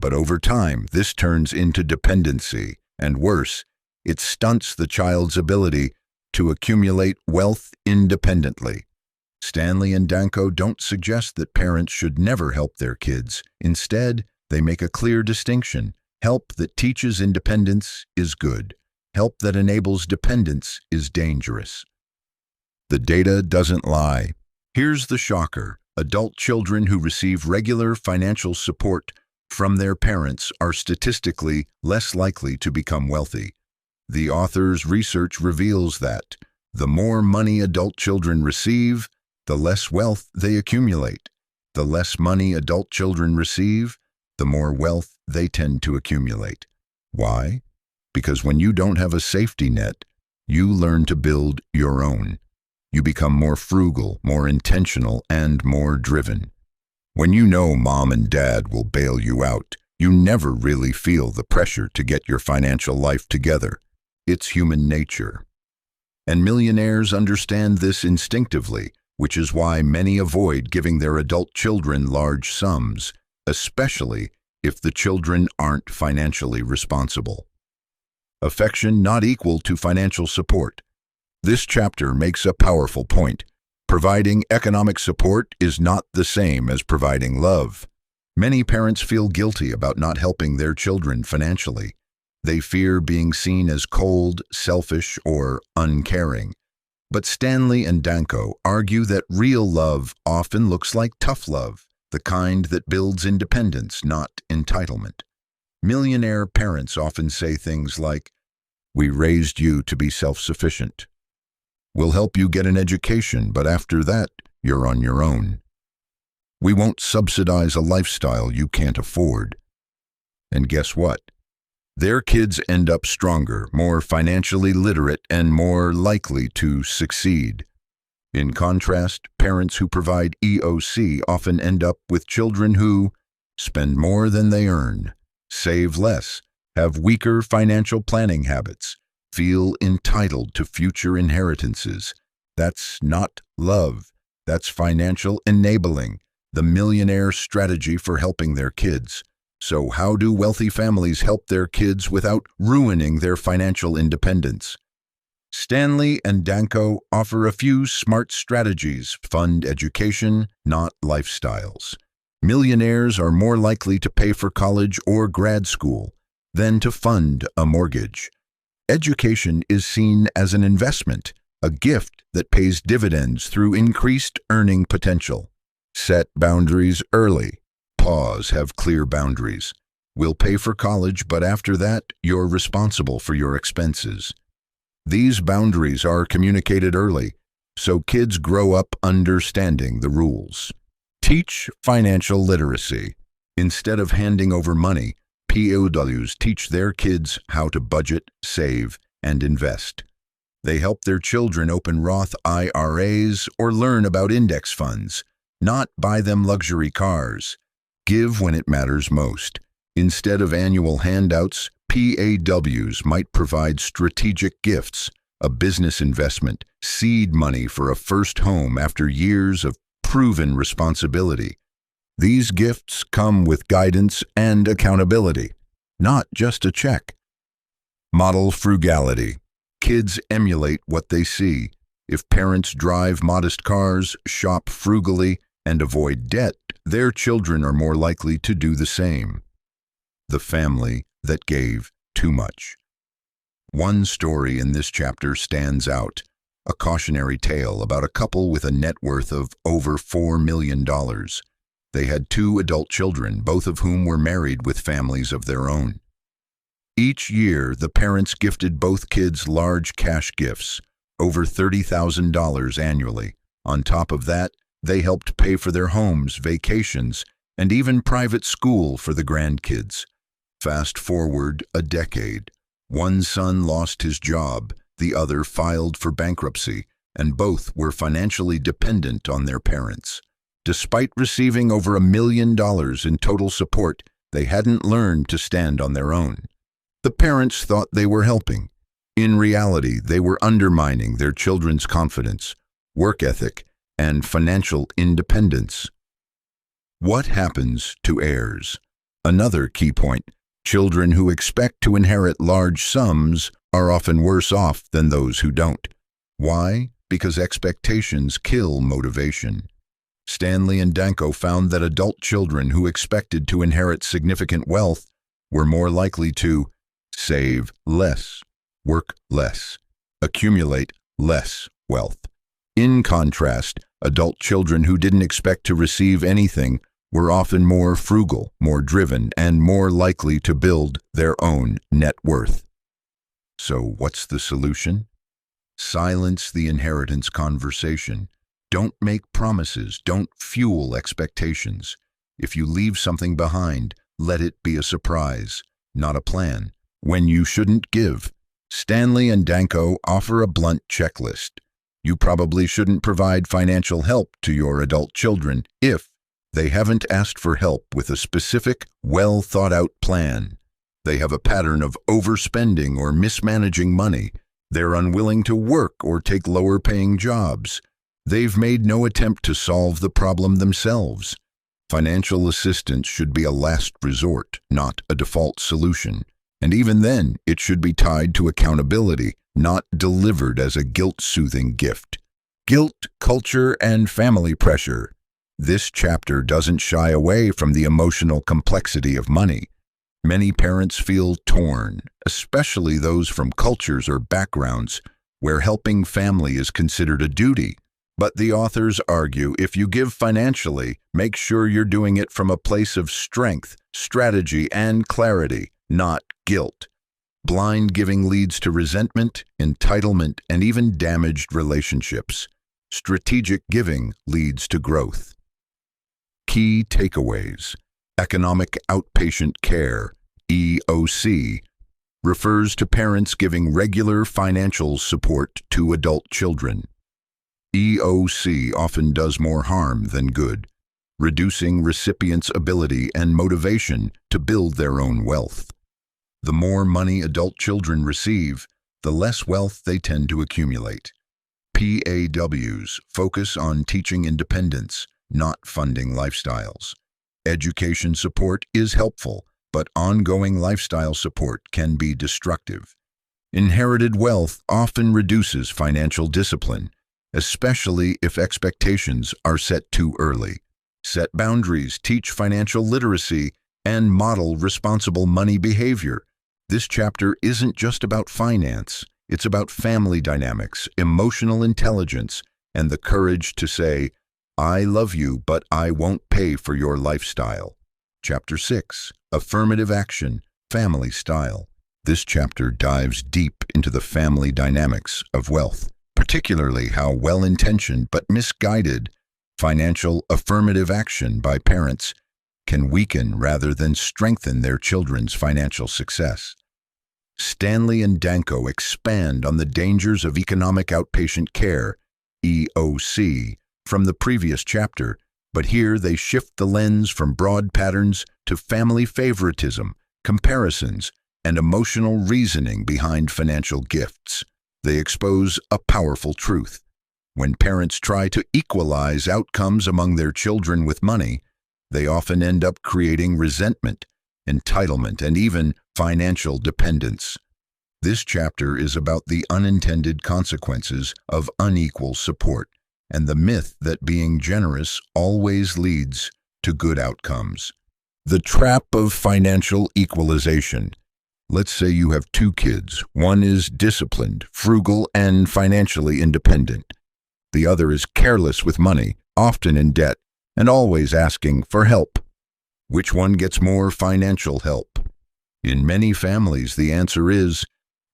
But over time, this turns into dependency, and worse, it stunts the child's ability to accumulate wealth independently. Stanley and Danko don't suggest that parents should never help their kids. Instead, they make a clear distinction. Help that teaches independence is good. Help that enables dependence is dangerous. The data doesn't lie. Here's the shocker: adult children who receive regular financial support from their parents are statistically less likely to become wealthy. The author's research reveals that the more money adult children receive, the less wealth they accumulate. The less money adult children receive, the more wealth they tend to accumulate. Why? Because when you don't have a safety net, you learn to build your own. You become more frugal, more intentional, and more driven. When you know mom and dad will bail you out, you never really feel the pressure to get your financial life together. It's human nature. And millionaires understand this instinctively, which is why many avoid giving their adult children large sums, especially if the children aren't financially responsible. Affection not equal to financial support. This chapter makes a powerful point. Providing economic support is not the same as providing love. Many parents feel guilty about not helping their children financially. They fear being seen as cold, selfish, or uncaring. But Stanley and Danko argue that real love often looks like tough love, the kind that builds independence, not entitlement. Millionaire parents often say things like, "We raised you to be self-sufficient. We'll help you get an education, but after that, you're on your own. We won't subsidize a lifestyle you can't afford." And guess what? Their kids end up stronger, more financially literate, and more likely to succeed. In contrast, parents who provide EOC often end up with children who spend more than they earn, save less, have weaker financial planning habits, feel entitled to future inheritances. That's not love. That's financial enabling, the millionaire strategy for helping their kids. So how do wealthy families help their kids without ruining their financial independence? Stanley and Danko offer a few smart strategies. Fund education, not lifestyles. Millionaires are more likely to pay for college or grad school than to fund a mortgage. Education is seen as an investment, a gift that pays dividends through increased earning potential. Set boundaries early. Pause, have clear boundaries. We'll pay for college, but after that, you're responsible for your expenses. These boundaries are communicated early, so kids grow up understanding the rules. Teach financial literacy. Instead of handing over money, POWs teach their kids how to budget, save, and invest. They help their children open Roth IRAs or learn about index funds, not buy them luxury cars. Give when it matters most. Instead of annual handouts, PAWs might provide strategic gifts, a business investment, seed money for a first home after years of proven responsibility. These gifts come with guidance and accountability, not just a check. Model frugality. Kids emulate what they see. If parents drive modest cars, shop frugally, and avoid debt, their children are more likely to do the same. The family that gave too much. One story in this chapter stands out, a cautionary tale about a couple with a net worth of over $4 million. They had 2 adult children, both of whom were married with families of their own. Each year, the parents gifted both kids large cash gifts, over $30,000 annually. On top of that, they helped pay for their homes, vacations, and even private school for the grandkids. Fast forward a decade. One son lost his job, the other filed for bankruptcy, and both were financially dependent on their parents. Despite receiving over $1 million in total support, they hadn't learned to stand on their own. The parents thought they were helping. In reality, they were undermining their children's confidence, work ethic, and financial independence. What happens to heirs? Another key point. Children who expect to inherit large sums are often worse off than those who don't. Why? Because expectations kill motivation. Stanley and Danko found that adult children who expected to inherit significant wealth were more likely to save less, work less, accumulate less wealth. In contrast, adult children who didn't expect to receive anything were often more frugal, more driven, and more likely to build their own net worth. So what's the solution? Silence the inheritance conversation. Don't make promises. Don't fuel expectations. If you leave something behind, let it be a surprise, not a plan. When you shouldn't give. Stanley and Danko offer a blunt checklist. You probably shouldn't provide financial help to your adult children if they haven't asked for help with a specific, well-thought-out plan. They have a pattern of overspending or mismanaging money. They're unwilling to work or take lower-paying jobs. They've made no attempt to solve the problem themselves. Financial assistance should be a last resort, not a default solution. And even then, it should be tied to accountability, not delivered as a guilt-soothing gift. Guilt, culture, and family pressure. This chapter doesn't shy away from the emotional complexity of money. Many parents feel torn, especially those from cultures or backgrounds where helping family is considered a duty. But the authors argue if you give financially, make sure you're doing it from a place of strength, strategy, and clarity, not guilt. Blind giving leads to resentment, entitlement, and even damaged relationships. Strategic giving leads to growth. Key takeaways. Economic outpatient care, EOC, refers to parents giving regular financial support to adult children. EOC often does more harm than good, reducing recipients' ability and motivation to build their own wealth. The more money adult children receive, the less wealth they tend to accumulate. PAWs focus on teaching independence, not funding lifestyles. Education support is helpful, but ongoing lifestyle support can be destructive. Inherited wealth often reduces financial discipline, especially if expectations are set too early. Set boundaries, teach financial literacy, and model responsible money behavior. This chapter isn't just about finance, it's about family dynamics, emotional intelligence, and the courage to say, I love you, but I won't pay for your lifestyle. Chapter 6, Affirmative Action, Family Style. This chapter dives deep into the family dynamics of wealth, particularly how well-intentioned but misguided financial affirmative action by parents can weaken rather than strengthen their children's financial success. Stanley and Danko expand on the dangers of economic outpatient care, EOC, from the previous chapter, but here they shift the lens from broad patterns to family favoritism, comparisons, and emotional reasoning behind financial gifts. They expose a powerful truth. When parents try to equalize outcomes among their children with money, they often end up creating resentment, entitlement, and even financial dependence. This chapter is about the unintended consequences of unequal support and the myth that being generous always leads to good outcomes. The trap of financial equalization. Let's say you have two kids. One is disciplined, frugal, and financially independent. The other is careless with money, often in debt, and always asking for help. Which one gets more financial help? In many families, the answer is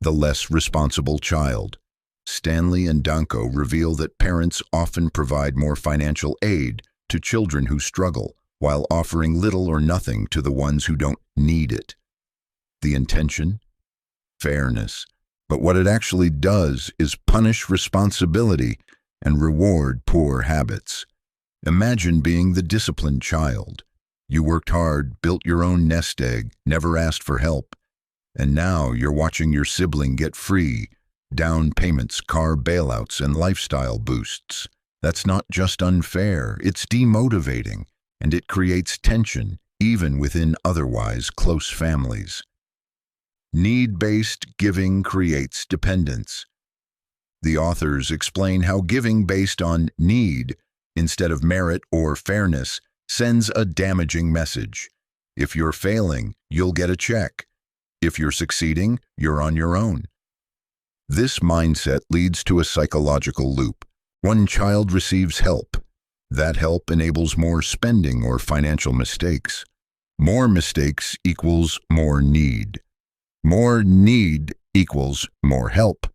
the less responsible child. Stanley and Danko reveal that parents often provide more financial aid to children who struggle, while offering little or nothing to the ones who don't need it. The intention? Fairness. But what it actually does is punish responsibility and reward poor habits. Imagine being the disciplined child. You worked hard, built your own nest egg, never asked for help, and now you're watching your sibling get free down payments, car bailouts, and lifestyle boosts. That's not just unfair, it's demotivating, and it creates tension, even within otherwise close families. Need-based giving creates dependence. The authors explain how giving based on need, instead of merit or fairness, sends a damaging message. If you're failing, you'll get a check. If you're succeeding, you're on your own. This mindset leads to a psychological loop. One child receives help. That help enables more spending or financial mistakes. More mistakes equals more need. More need equals more help.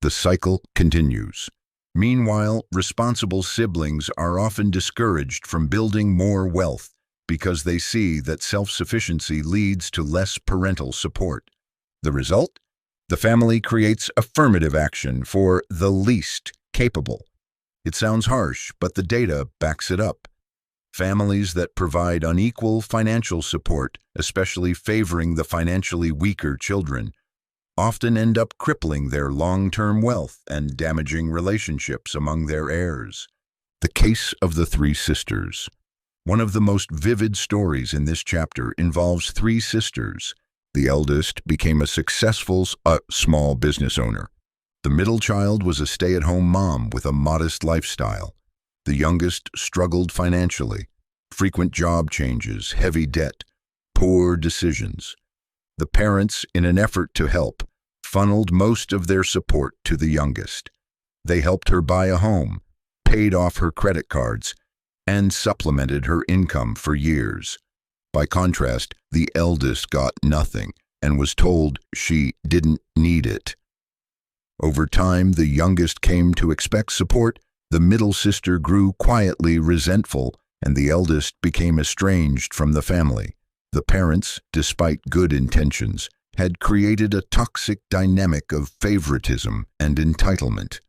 The cycle continues. Meanwhile, responsible siblings are often discouraged from building more wealth because they see that self-sufficiency leads to less parental support. The result? The family creates affirmative action for the least capable. It sounds harsh, but the data backs it up. Families that provide unequal financial support, especially favoring the financially weaker children, often end up crippling their long-term wealth and damaging relationships among their heirs. The case of the three sisters. One of the most vivid stories in this chapter involves three sisters. The eldest became a successful small business owner. The middle child was a stay-at-home mom with a modest lifestyle. The youngest struggled financially. Frequent job changes, heavy debt, poor decisions. The parents, in an effort to help, funneled most of their support to the youngest. They helped her buy a home, paid off her credit cards, and supplemented her income for years. By contrast, the eldest got nothing and was told she didn't need it. Over time, the youngest came to expect support, the middle sister grew quietly resentful, and the eldest became estranged from the family. The parents, despite good intentions, had created a toxic dynamic of favoritism and entitlement.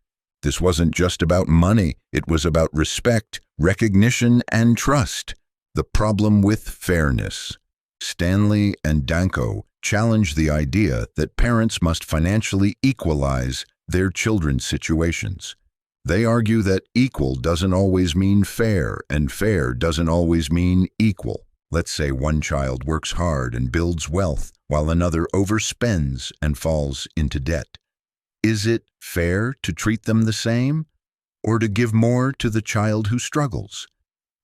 This wasn't just about money, it was about respect, recognition, and trust. The problem with fairness. Stanley and Danko challenge the idea that parents must financially equalize their children's situations. They argue that equal doesn't always mean fair, and fair doesn't always mean equal. Let's say one child works hard and builds wealth, while another overspends and falls into debt. Is it fair to treat them the same, or to give more to the child who struggles?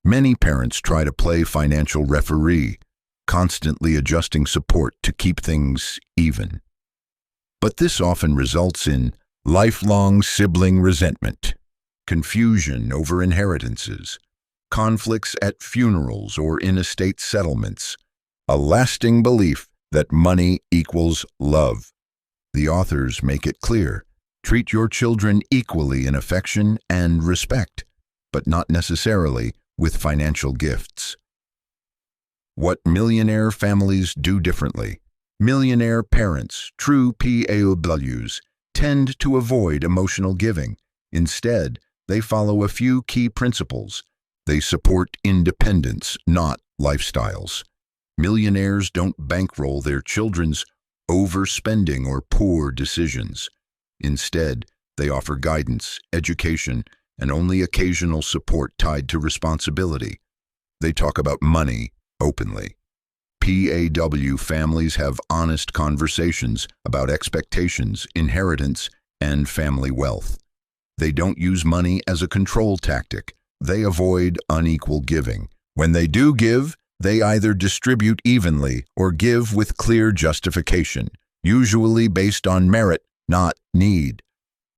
Many parents try to play financial referee, constantly adjusting support to keep things even. But this often results in lifelong sibling resentment, confusion over inheritances, conflicts at funerals or in estate settlements, a lasting belief that money equals love. The authors make it clear, treat your children equally in affection and respect, but not necessarily with financial gifts. What millionaire families do differently. Millionaire parents, true PAWs, tend to avoid emotional giving. Instead, they follow a few key principles. They support independence, not lifestyles. Millionaires don't bankroll their children's overspending or poor decisions. Instead, they offer guidance, education, and only occasional support tied to responsibility. They talk about money openly. PAW families have honest conversations about expectations, inheritance, and family wealth. They don't use money as a control tactic. They avoid unequal giving. When they do give, they either distribute evenly or give with clear justification, usually based on merit, not need.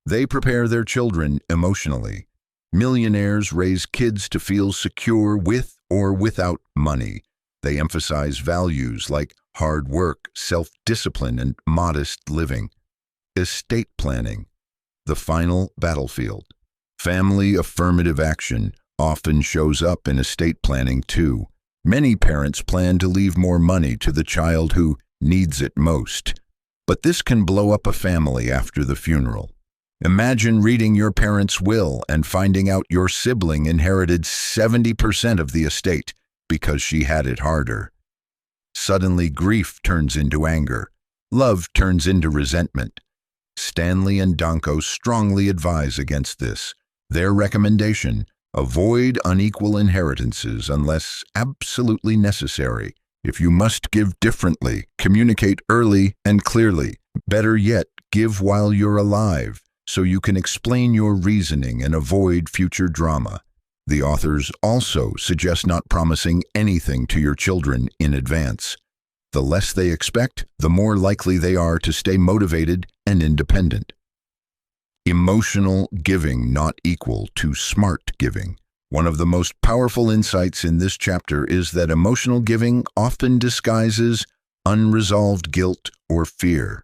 They prepare their children emotionally. Millionaires raise kids to feel secure with or without money. They emphasize values like hard work, self-discipline, and modest living. Estate planning, the final battlefield. Family affirmative action often shows up in estate planning too. Many parents plan to leave more money to the child who needs it most. But this can blow up a family after the funeral. Imagine reading your parents' will and finding out your sibling inherited 70% of the estate because she had it harder. Suddenly, grief turns into anger. Love turns into resentment. Stanley and Danko strongly advise against this. Their recommendation: avoid unequal inheritances unless absolutely necessary. If you must give differently, communicate early and clearly. Better yet, give while you're alive, so you can explain your reasoning and avoid future drama. The authors also suggest not promising anything to your children in advance. The less they expect, the more likely they are to stay motivated and independent. Emotional giving not equal to smart giving. One of the most powerful insights in this chapter is that emotional giving often disguises unresolved guilt or fear.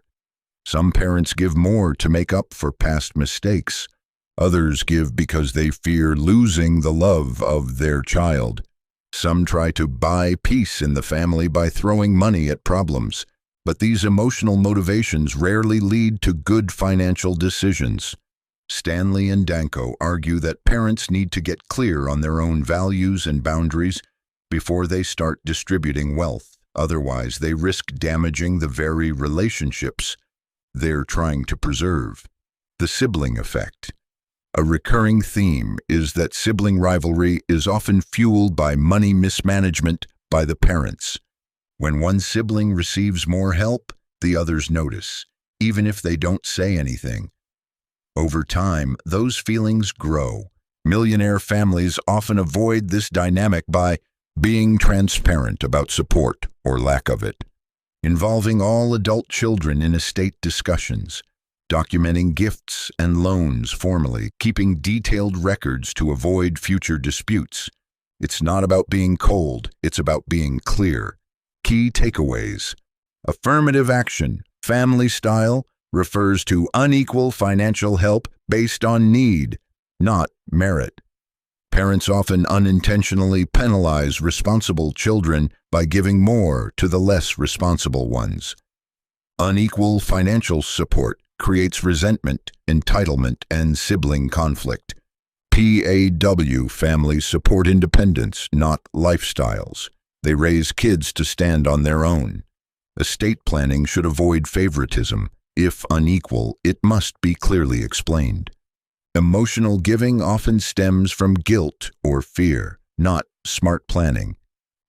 Some parents give more to make up for past mistakes. Others give because they fear losing the love of their child. Some try to buy peace in the family by throwing money at problems. But these emotional motivations rarely lead to good financial decisions. Stanley and Danko argue that parents need to get clear on their own values and boundaries before they start distributing wealth. Otherwise, they risk damaging the very relationships they're trying to preserve. The sibling effect. A recurring theme is that sibling rivalry is often fueled by money mismanagement by the parents. When one sibling receives more help, the others notice, even if they don't say anything. Over time, those feelings grow. Millionaire families often avoid this dynamic by being transparent about support or lack of it. involving all adult children in estate discussions, documenting gifts and loans formally, keeping detailed records to avoid future disputes. It's not about being cold, it's about being clear. Key takeaways. Affirmative action, family style, refers to unequal financial help based on need, not merit. Parents often unintentionally penalize responsible children by giving more to the less responsible ones. Unequal financial support creates resentment, entitlement, and sibling conflict. PAW, families support independence, not lifestyles. They raise kids to stand on their own. Estate planning should avoid favoritism. If unequal, it must be clearly explained. Emotional giving often stems from guilt or fear, not smart planning.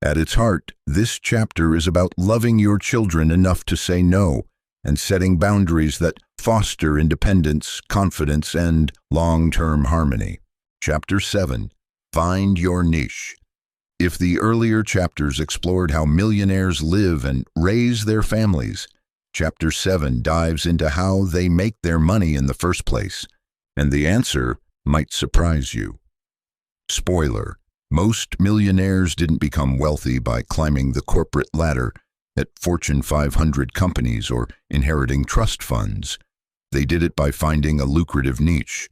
At its heart, this chapter is about loving your children enough to say no and setting boundaries that foster independence, confidence, and long-term harmony. Chapter 7. Find your niche. If the earlier chapters explored how millionaires live and raise their families, Chapter 7 dives into how they make their money in the first place, and the answer might surprise you. Spoiler: most millionaires didn't become wealthy by climbing the corporate ladder at Fortune 500 companies or inheriting trust funds. They did it by finding a lucrative niche,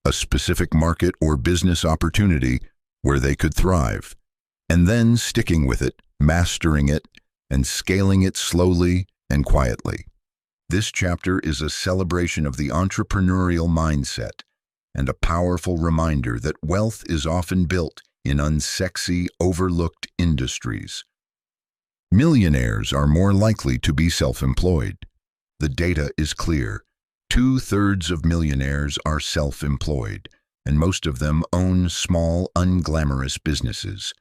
a specific market or business opportunity where they could thrive, and then sticking with it, mastering it, and scaling it slowly and quietly. This chapter is a celebration of the entrepreneurial mindset and a powerful reminder that wealth is often built in unsexy, overlooked industries. Millionaires are more likely to be self-employed. The data is clear. 2/3 of millionaires are self-employed, and most of them own small, unglamorous businesses.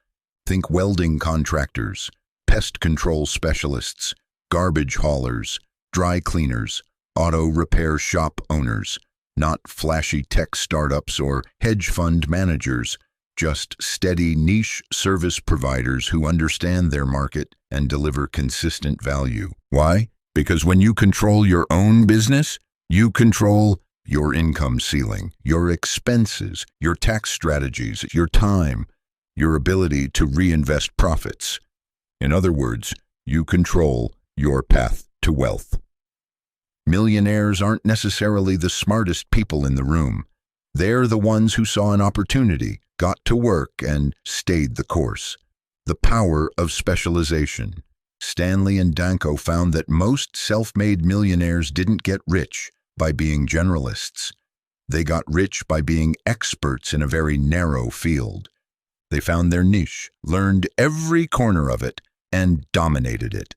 Think welding contractors, pest control specialists, garbage haulers, dry cleaners, auto repair shop owners, not flashy tech startups or hedge fund managers, just steady niche service providers who understand their market and deliver consistent value. Why? Because when you control your own business, you control your income ceiling, your expenses, your tax strategies, your time, your ability to reinvest profits. In other words, you control your path to wealth. Millionaires aren't necessarily the smartest people in the room. They're the ones who saw an opportunity, got to work, and stayed the course. The power of specialization. Stanley and Danko found that most self-made millionaires didn't get rich by being generalists. They got rich by being experts in a very narrow field. They found their niche, learned every corner of it, and dominated it.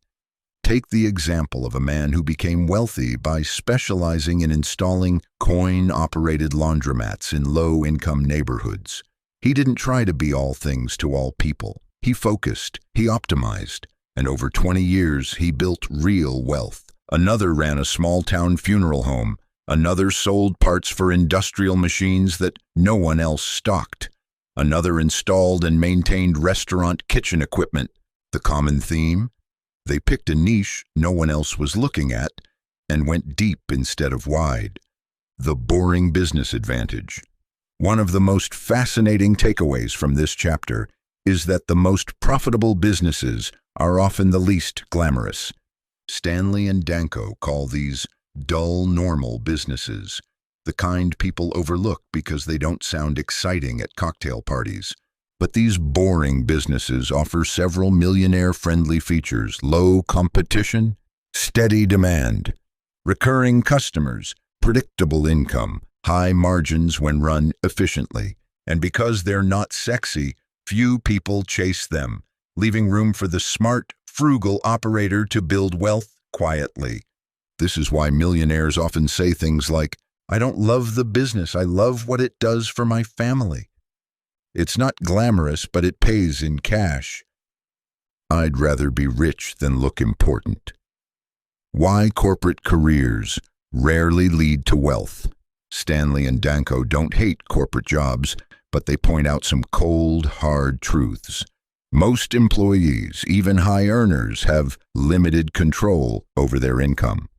Take the example of a man who became wealthy by specializing in installing coin-operated laundromats in low-income neighborhoods. He didn't try to be all things to all people. He focused, he optimized, and over 20 years he built real wealth. Another ran a small-town funeral home. Another sold parts for industrial machines that no one else stocked. Another installed and maintained restaurant kitchen equipment. The common theme? They picked a niche no one else was looking at and went deep instead of wide. The boring business advantage. One of the most fascinating takeaways from this chapter is that the most profitable businesses are often the least glamorous. Stanley and Danko call these dull, normal businesses, the kind people overlook because they don't sound exciting at cocktail parties. But these boring businesses offer several millionaire-friendly features: low competition, steady demand, recurring customers, predictable income, high margins when run efficiently. And because they're not sexy, few people chase them, leaving room for the smart, frugal operator to build wealth quietly. This is why millionaires often say things like, "I don't love the business, I love what it does for my family." It's not glamorous, but it pays in cash. I'd rather be rich than look important. Why corporate careers rarely lead to wealth. Stanley and Danko don't hate corporate jobs, but they point out some cold, hard truths. Most employees, even high earners, have limited control over their income.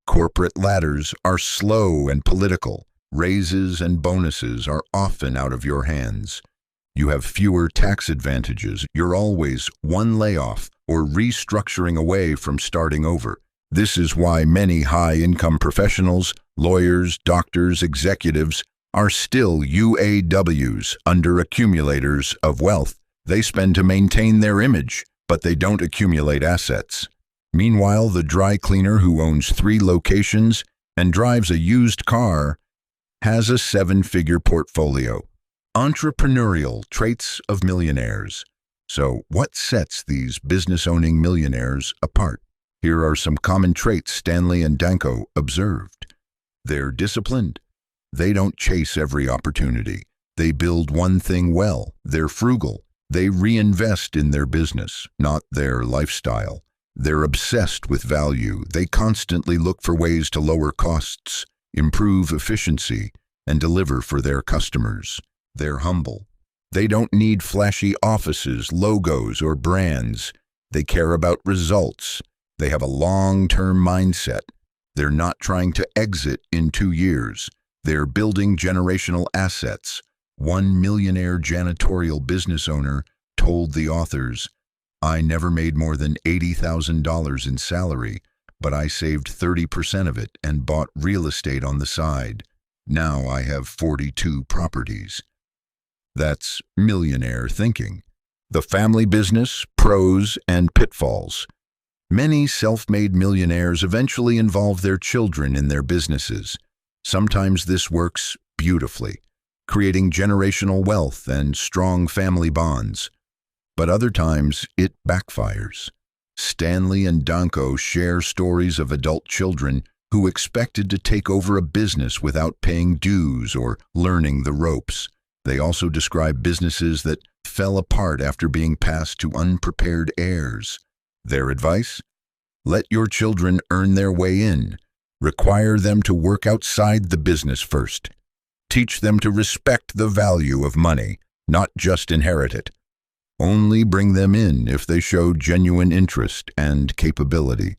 Corporate ladders are slow and political. Raises and bonuses are often out of your hands. You have fewer tax advantages. You're always one layoff or restructuring away from starting over. This is why many high-income professionals, lawyers, doctors, executives are still UAWs, under accumulators of wealth. They spend to maintain their image, but they don't accumulate assets. Meanwhile, the dry cleaner who owns 3 locations and drives a used car has a 7-figure portfolio. Entrepreneurial traits of millionaires. So, what sets these business-owning millionaires apart? Here are some common traits Stanley and Danko observed. They're disciplined. They don't chase every opportunity. They build one thing well. They're frugal. They reinvest in their business, not their lifestyle. They're obsessed with value. They constantly look for ways to lower costs, improve efficiency, and deliver for their customers. They're humble. They don't need flashy offices, logos, or brands. They care about results. They have a long-term mindset. They're not trying to exit in 2 years. They're building generational assets. One millionaire janitorial business owner told the authors, "I never made more than $80,000 in salary, but I saved 30% of it and bought real estate on the side. Now I have 42 properties." That's millionaire thinking. The family business, pros and pitfalls. Many self-made millionaires eventually involve their children in their businesses. Sometimes this works beautifully, creating generational wealth and strong family bonds. But other times, it backfires. Stanley and Danko share stories of adult children who expected to take over a business without paying dues or learning the ropes. They also describe businesses that fell apart after being passed to unprepared heirs. Their advice? Let your children earn their way in. Require them to work outside the business first. Teach them to respect the value of money, not just inherit it. Only bring them in if they show genuine interest and capability.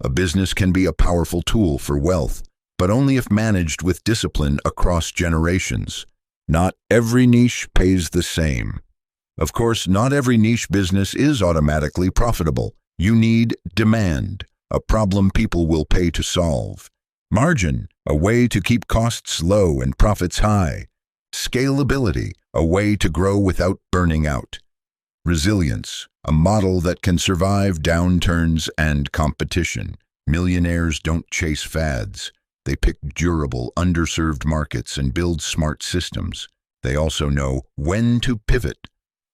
A business can be a powerful tool for wealth, but only if managed with discipline across generations. Not every niche pays the same. Of course, not every niche business is automatically profitable. You need demand, a problem people will pay to solve. Margin, a way to keep costs low and profits high. Scalability, a way to grow without burning out. Resilience, a model that can survive downturns and competition. Millionaires don't chase fads. They pick durable, underserved markets and build smart systems. They also know when to pivot.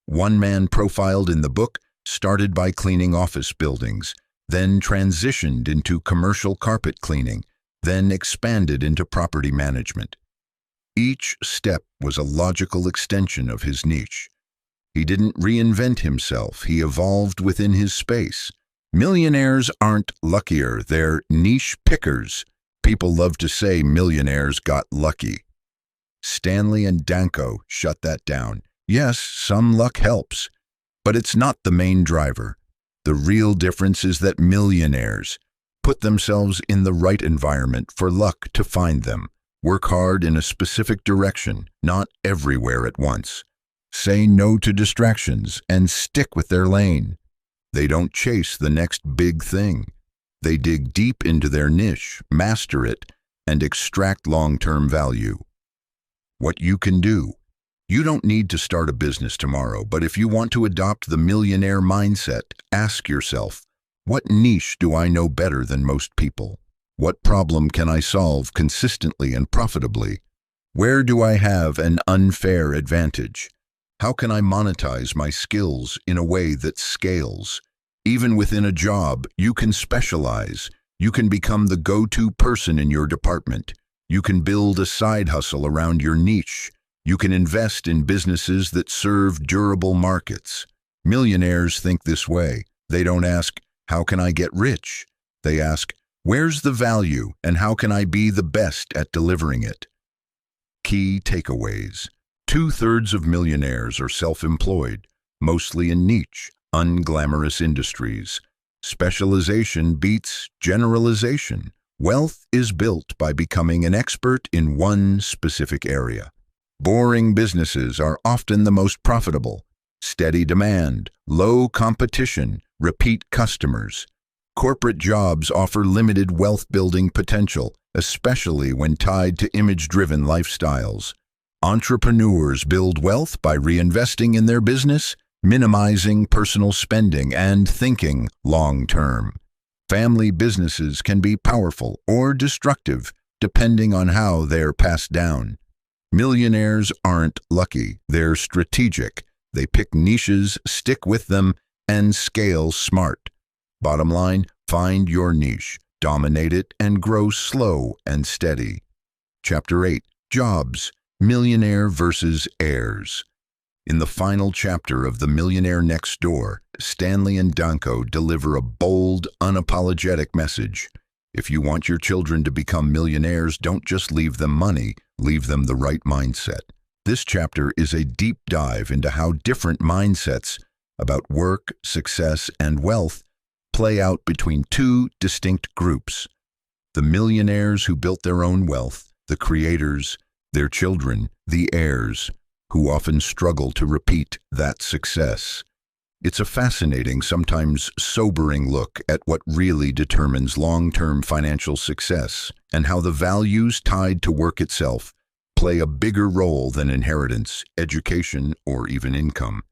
One man profiled in the book started by cleaning office buildings, then transitioned into commercial carpet cleaning, then expanded into property management. Each step was a logical extension of his niche. He didn't reinvent himself, he evolved within his space. Millionaires aren't luckier, they're niche pickers. People love to say millionaires got lucky. Stanley and Danko shut that down. Yes, some luck helps, but it's not the main driver. The real difference is that millionaires put themselves in the right environment for luck to find them. Work hard in a specific direction, not everywhere at once. Say no to distractions and stick with their lane. They don't chase the next big thing. They dig deep into their niche, master it, and extract long-term value. What you can do. You don't need to start a business tomorrow, but if you want to adopt the millionaire mindset, ask yourself, what niche do I know better than most people? What problem can I solve consistently and profitably? Where do I have an unfair advantage? How can I monetize my skills in a way that scales? Even within a job, you can specialize. You can become the go-to person in your department. You can build a side hustle around your niche. You can invest in businesses that serve durable markets. Millionaires think this way. They don't ask, how can I get rich? They ask, where's the value and how can I be the best at delivering it? Key takeaways. 2/3 of millionaires are self-employed. mostly in niche, unglamorous industries. Specialization beats generalization. Wealth is built by becoming an expert in one specific area. Boring businesses are often the most profitable. Steady demand, low competition, repeat customers. Corporate jobs offer limited wealth-building potential, especially when tied to image-driven lifestyles. Entrepreneurs build wealth by reinvesting in their business, minimizing personal spending, and thinking long-term. Family businesses can be powerful or destructive, depending on how they're passed down. Millionaires aren't lucky, they're strategic. They pick niches, stick with them, and scale smart. Bottom line, find your niche, dominate it, and grow slow and steady. Chapter 8. Jobs. Millionaire versus heirs. In the final chapter of The Millionaire Next Door, Stanley and Danko deliver a bold, unapologetic message. If you want your children to become millionaires, don't just leave them money, leave them the right mindset. This chapter is a deep dive into how different mindsets about work, success, and wealth play out between two distinct groups. The millionaires who built their own wealth, the creators, their children, the heirs, who often struggle to repeat that success. It's a fascinating, sometimes sobering look at what really determines long-term financial success and how the values tied to work itself play a bigger role than inheritance, education, or even income.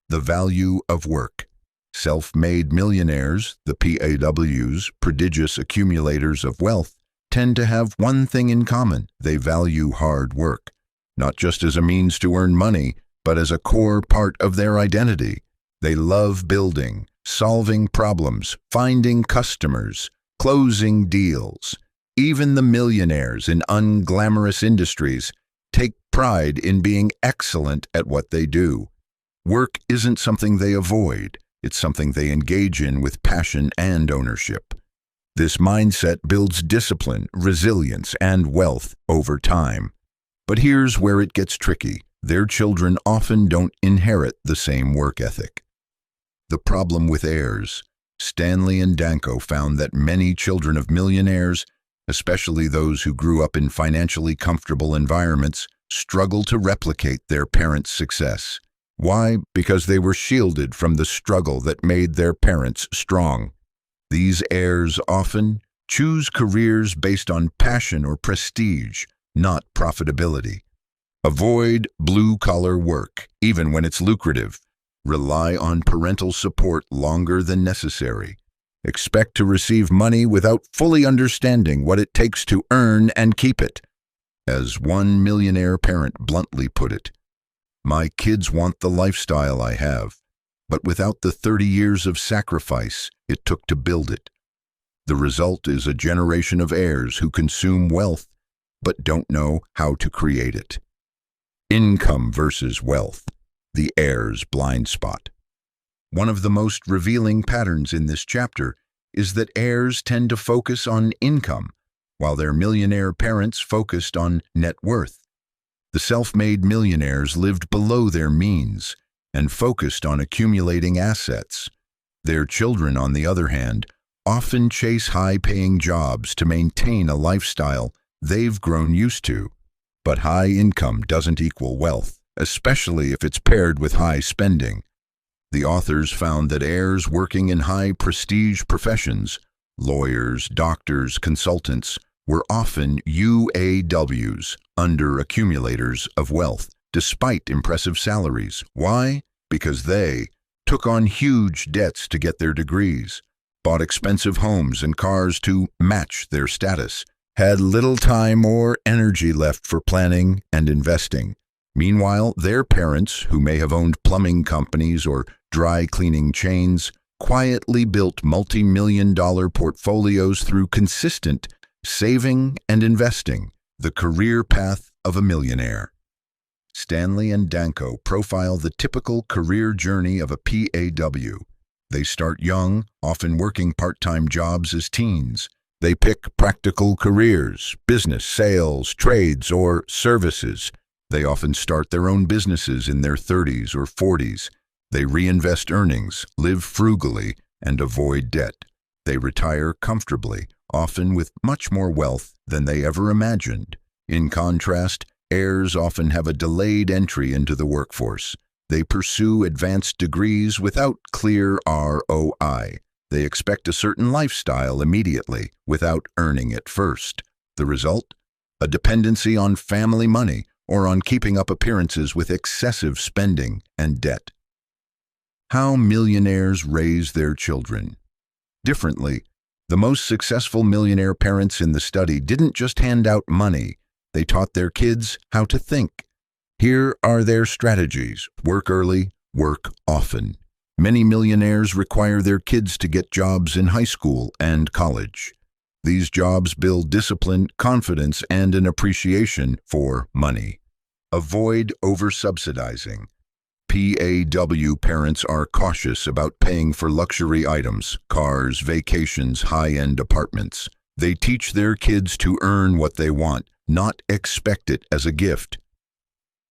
The value of work. Self-made millionaires, the PAWs, prodigious accumulators of wealth, tend to have one thing in common. They value hard work, not just as a means to earn money, but as a core part of their identity. They love building, solving problems, finding customers, closing deals. Even the millionaires in unglamorous industries take pride in being excellent at what they do. Work isn't something they avoid, it's something they engage in with passion and ownership. This mindset builds discipline, resilience, and wealth over time. But here's where it gets tricky. Their children often don't inherit the same work ethic. The problem with heirs. Stanley and Danko found that many children of millionaires, especially those who grew up in financially comfortable environments, struggle to replicate their parents' success. Why? Because they were shielded from the struggle that made their parents strong. These heirs often choose careers based on passion or prestige, not profitability. Avoid blue-collar work, even when it's lucrative. Rely on parental support longer than necessary. Expect to receive money without fully understanding what it takes to earn and keep it. As one millionaire parent bluntly put it, "My kids want the lifestyle I have, but without the 30 years of sacrifice it took to build it." The result is a generation of heirs who consume wealth but don't know how to create it. Income versus wealth. The heir's blind spot. One of the most revealing patterns in this chapter is that heirs tend to focus on income, while their millionaire parents focused on net worth. The self-made millionaires lived below their means and focused on accumulating assets. Their children, on the other hand, often chase high-paying jobs to maintain a lifestyle they've grown used to. But high income doesn't equal wealth, especially if it's paired with high spending. The authors found that heirs working in high-prestige professions, lawyers, doctors, consultants, were often UAWs, under-accumulators of wealth, despite impressive salaries. Why? Because they took on huge debts to get their degrees, bought expensive homes and cars to match their status, had little time or energy left for planning and investing. Meanwhile, their parents, who may have owned plumbing companies or dry cleaning chains, quietly built multi-million-dollar portfolios through consistent saving and investing, the career path of a millionaire. Stanley and Danko profile the typical career journey of a PAW. They start young, often working part-time jobs as teens. They pick practical careers, business, sales, trades, or services. They often start their own businesses in their 30s or 40s. They reinvest earnings, live frugally, and avoid debt. They retire comfortably, often with much more wealth than they ever imagined. In contrast, heirs often have a delayed entry into the workforce. They pursue advanced degrees without clear ROI. They expect a certain lifestyle immediately without earning it first. The result? A dependency on family money or on keeping up appearances with excessive spending and debt. How millionaires raise their children. Differently, the most successful millionaire parents in the study didn't just hand out money, they taught their kids how to think. Here are their strategies. Work early, work often. Many millionaires require their kids to get jobs in high school and college. These jobs build discipline, confidence, and an appreciation for money. Avoid over-subsidizing. PAW parents are cautious about paying for luxury items, cars, vacations, high-end apartments. They teach their kids to earn what they want, not expect it as a gift.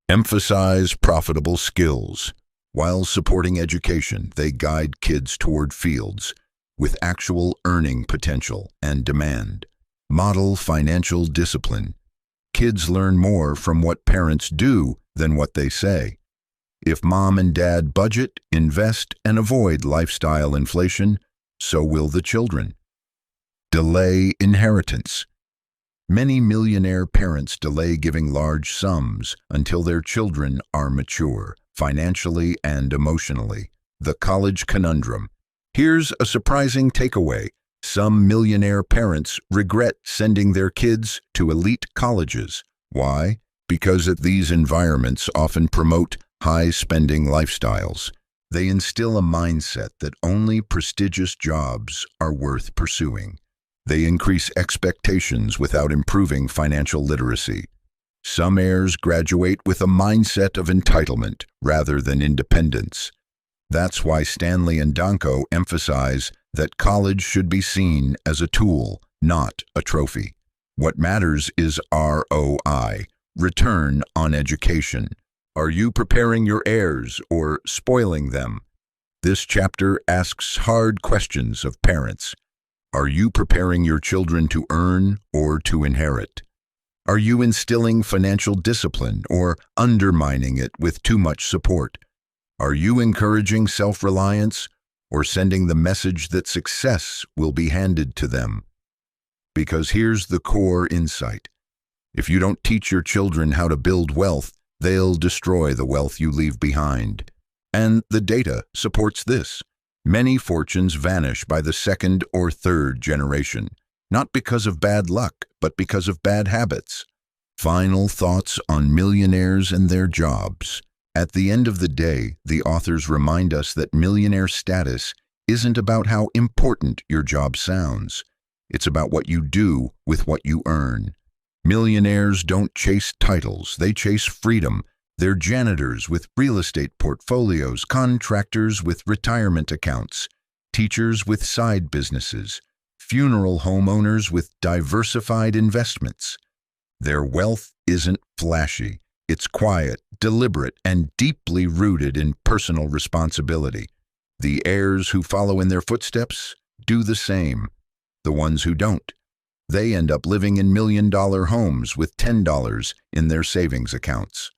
Emphasize profitable skills. While supporting education, they guide kids toward fields with actual earning potential and demand. Model financial discipline. Kids learn more from what parents do than what they say. If mom and dad budget, invest, and avoid lifestyle inflation, so will the children. Delay inheritance. Many millionaire parents delay giving large sums until their children are mature, financially and emotionally. The college conundrum. Here's a surprising takeaway. Some millionaire parents regret sending their kids to elite colleges. Why? Because these environments often promote high-spending lifestyles. They instill a mindset that only prestigious jobs are worth pursuing. They increase expectations without improving financial literacy. Some heirs graduate with a mindset of entitlement rather than independence. That's why Stanley and Danko emphasize that college should be seen as a tool, not a trophy. What matters is ROI, return on education. Are you preparing your heirs or spoiling them? This chapter asks hard questions of parents. Are you preparing your children to earn or to inherit? Are you instilling financial discipline or undermining it with too much support? Are you encouraging self-reliance or sending the message that success will be handed to them? Because here's the core insight. If you don't teach your children how to build wealth, they'll destroy the wealth you leave behind. And the data supports this. Many fortunes vanish by the second or third generation, not because of bad luck, but because of bad habits. Final thoughts on millionaires and their jobs. At the end of the day, the authors remind us that millionaire status isn't about how important your job sounds. It's about what you do with what you earn. Millionaires don't chase titles, they chase freedom. They're janitors with real estate portfolios, contractors with retirement accounts, teachers with side businesses, funeral homeowners with diversified investments. Their wealth isn't flashy. It's quiet, deliberate, and deeply rooted in personal responsibility. The heirs who follow in their footsteps do the same. The ones who don't, they end up living in million-dollar homes with $10 in their savings accounts.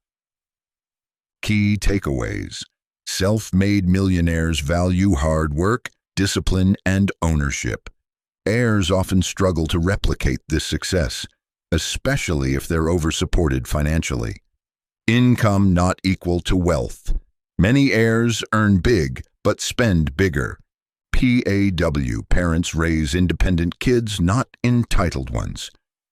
Key takeaways. Self-made millionaires value hard work, discipline, and ownership. Heirs often struggle to replicate this success, especially if they're over-supported financially. Income not equal to wealth. Many heirs earn big, but spend bigger. PAW parents raise independent kids, not entitled ones.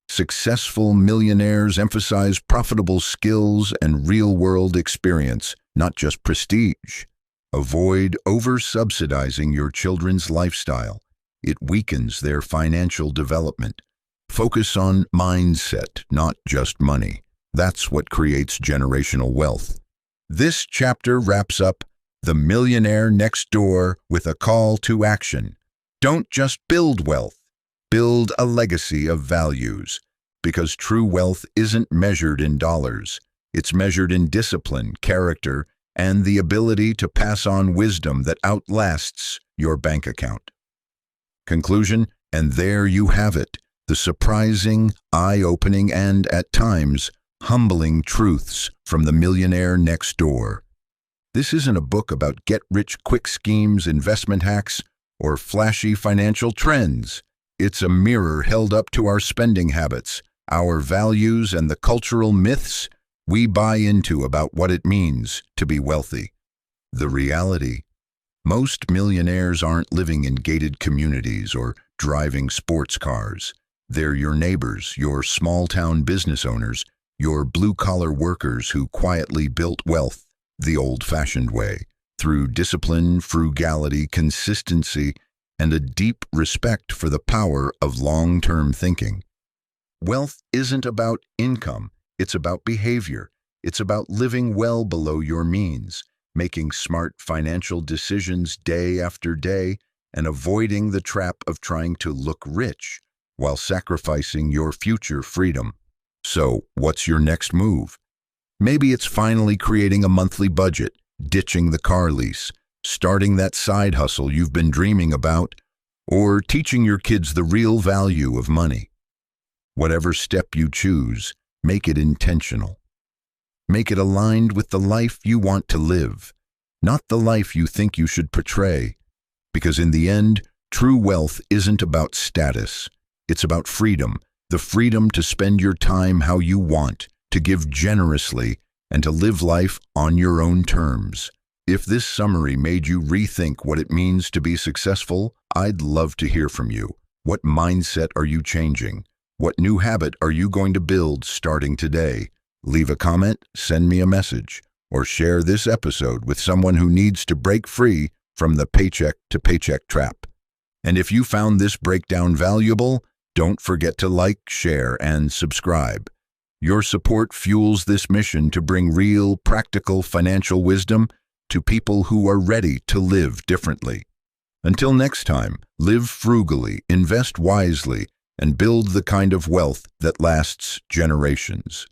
Successful millionaires emphasize profitable skills and real-world experience, not just prestige. Avoid over-subsidizing your children's lifestyle. It weakens their financial development. Focus on mindset, not just money. That's what creates generational wealth. This chapter wraps up The Millionaire Next Door with a call to action. Don't just build wealth. Build a legacy of values. Because true wealth isn't measured in dollars. It's measured in discipline, character, and the ability to pass on wisdom that outlasts your bank account. Conclusion, and there you have it, the surprising, eye-opening, and, at times, humbling truths from the millionaire next door. This isn't a book about get-rich-quick schemes, investment hacks, or flashy financial trends. It's a mirror held up to our spending habits, our values, and the cultural myths we buy into about what it means to be wealthy. The reality: most millionaires aren't living in gated communities or driving sports cars. They're your neighbors, your small-town business owners, your blue-collar workers who quietly built wealth the old-fashioned way, through discipline, frugality, consistency, and a deep respect for the power of long-term thinking. Wealth isn't about income, it's about behavior. It's about living well below your means, making smart financial decisions day after day, and avoiding the trap of trying to look rich while sacrificing your future freedom. So, what's your next move? Maybe it's finally creating a monthly budget, ditching the car lease, starting that side hustle you've been dreaming about, or teaching your kids the real value of money. Whatever step you choose, make it intentional. Make it aligned with the life you want to live, not the life you think you should portray. Because in the end, true wealth isn't about status. It's about freedom, the freedom to spend your time how you want, to give generously, and to live life on your own terms. If this summary made you rethink what it means to be successful, I'd love to hear from you. What mindset are you changing? What new habit are you going to build starting today? Leave a comment, send me a message, or share this episode with someone who needs to break free from the paycheck-to-paycheck trap. And if you found this breakdown valuable, don't forget to like, share, and subscribe. Your support fuels this mission to bring real, practical financial wisdom to people who are ready to live differently. Until next time, live frugally, invest wisely, and build the kind of wealth that lasts generations.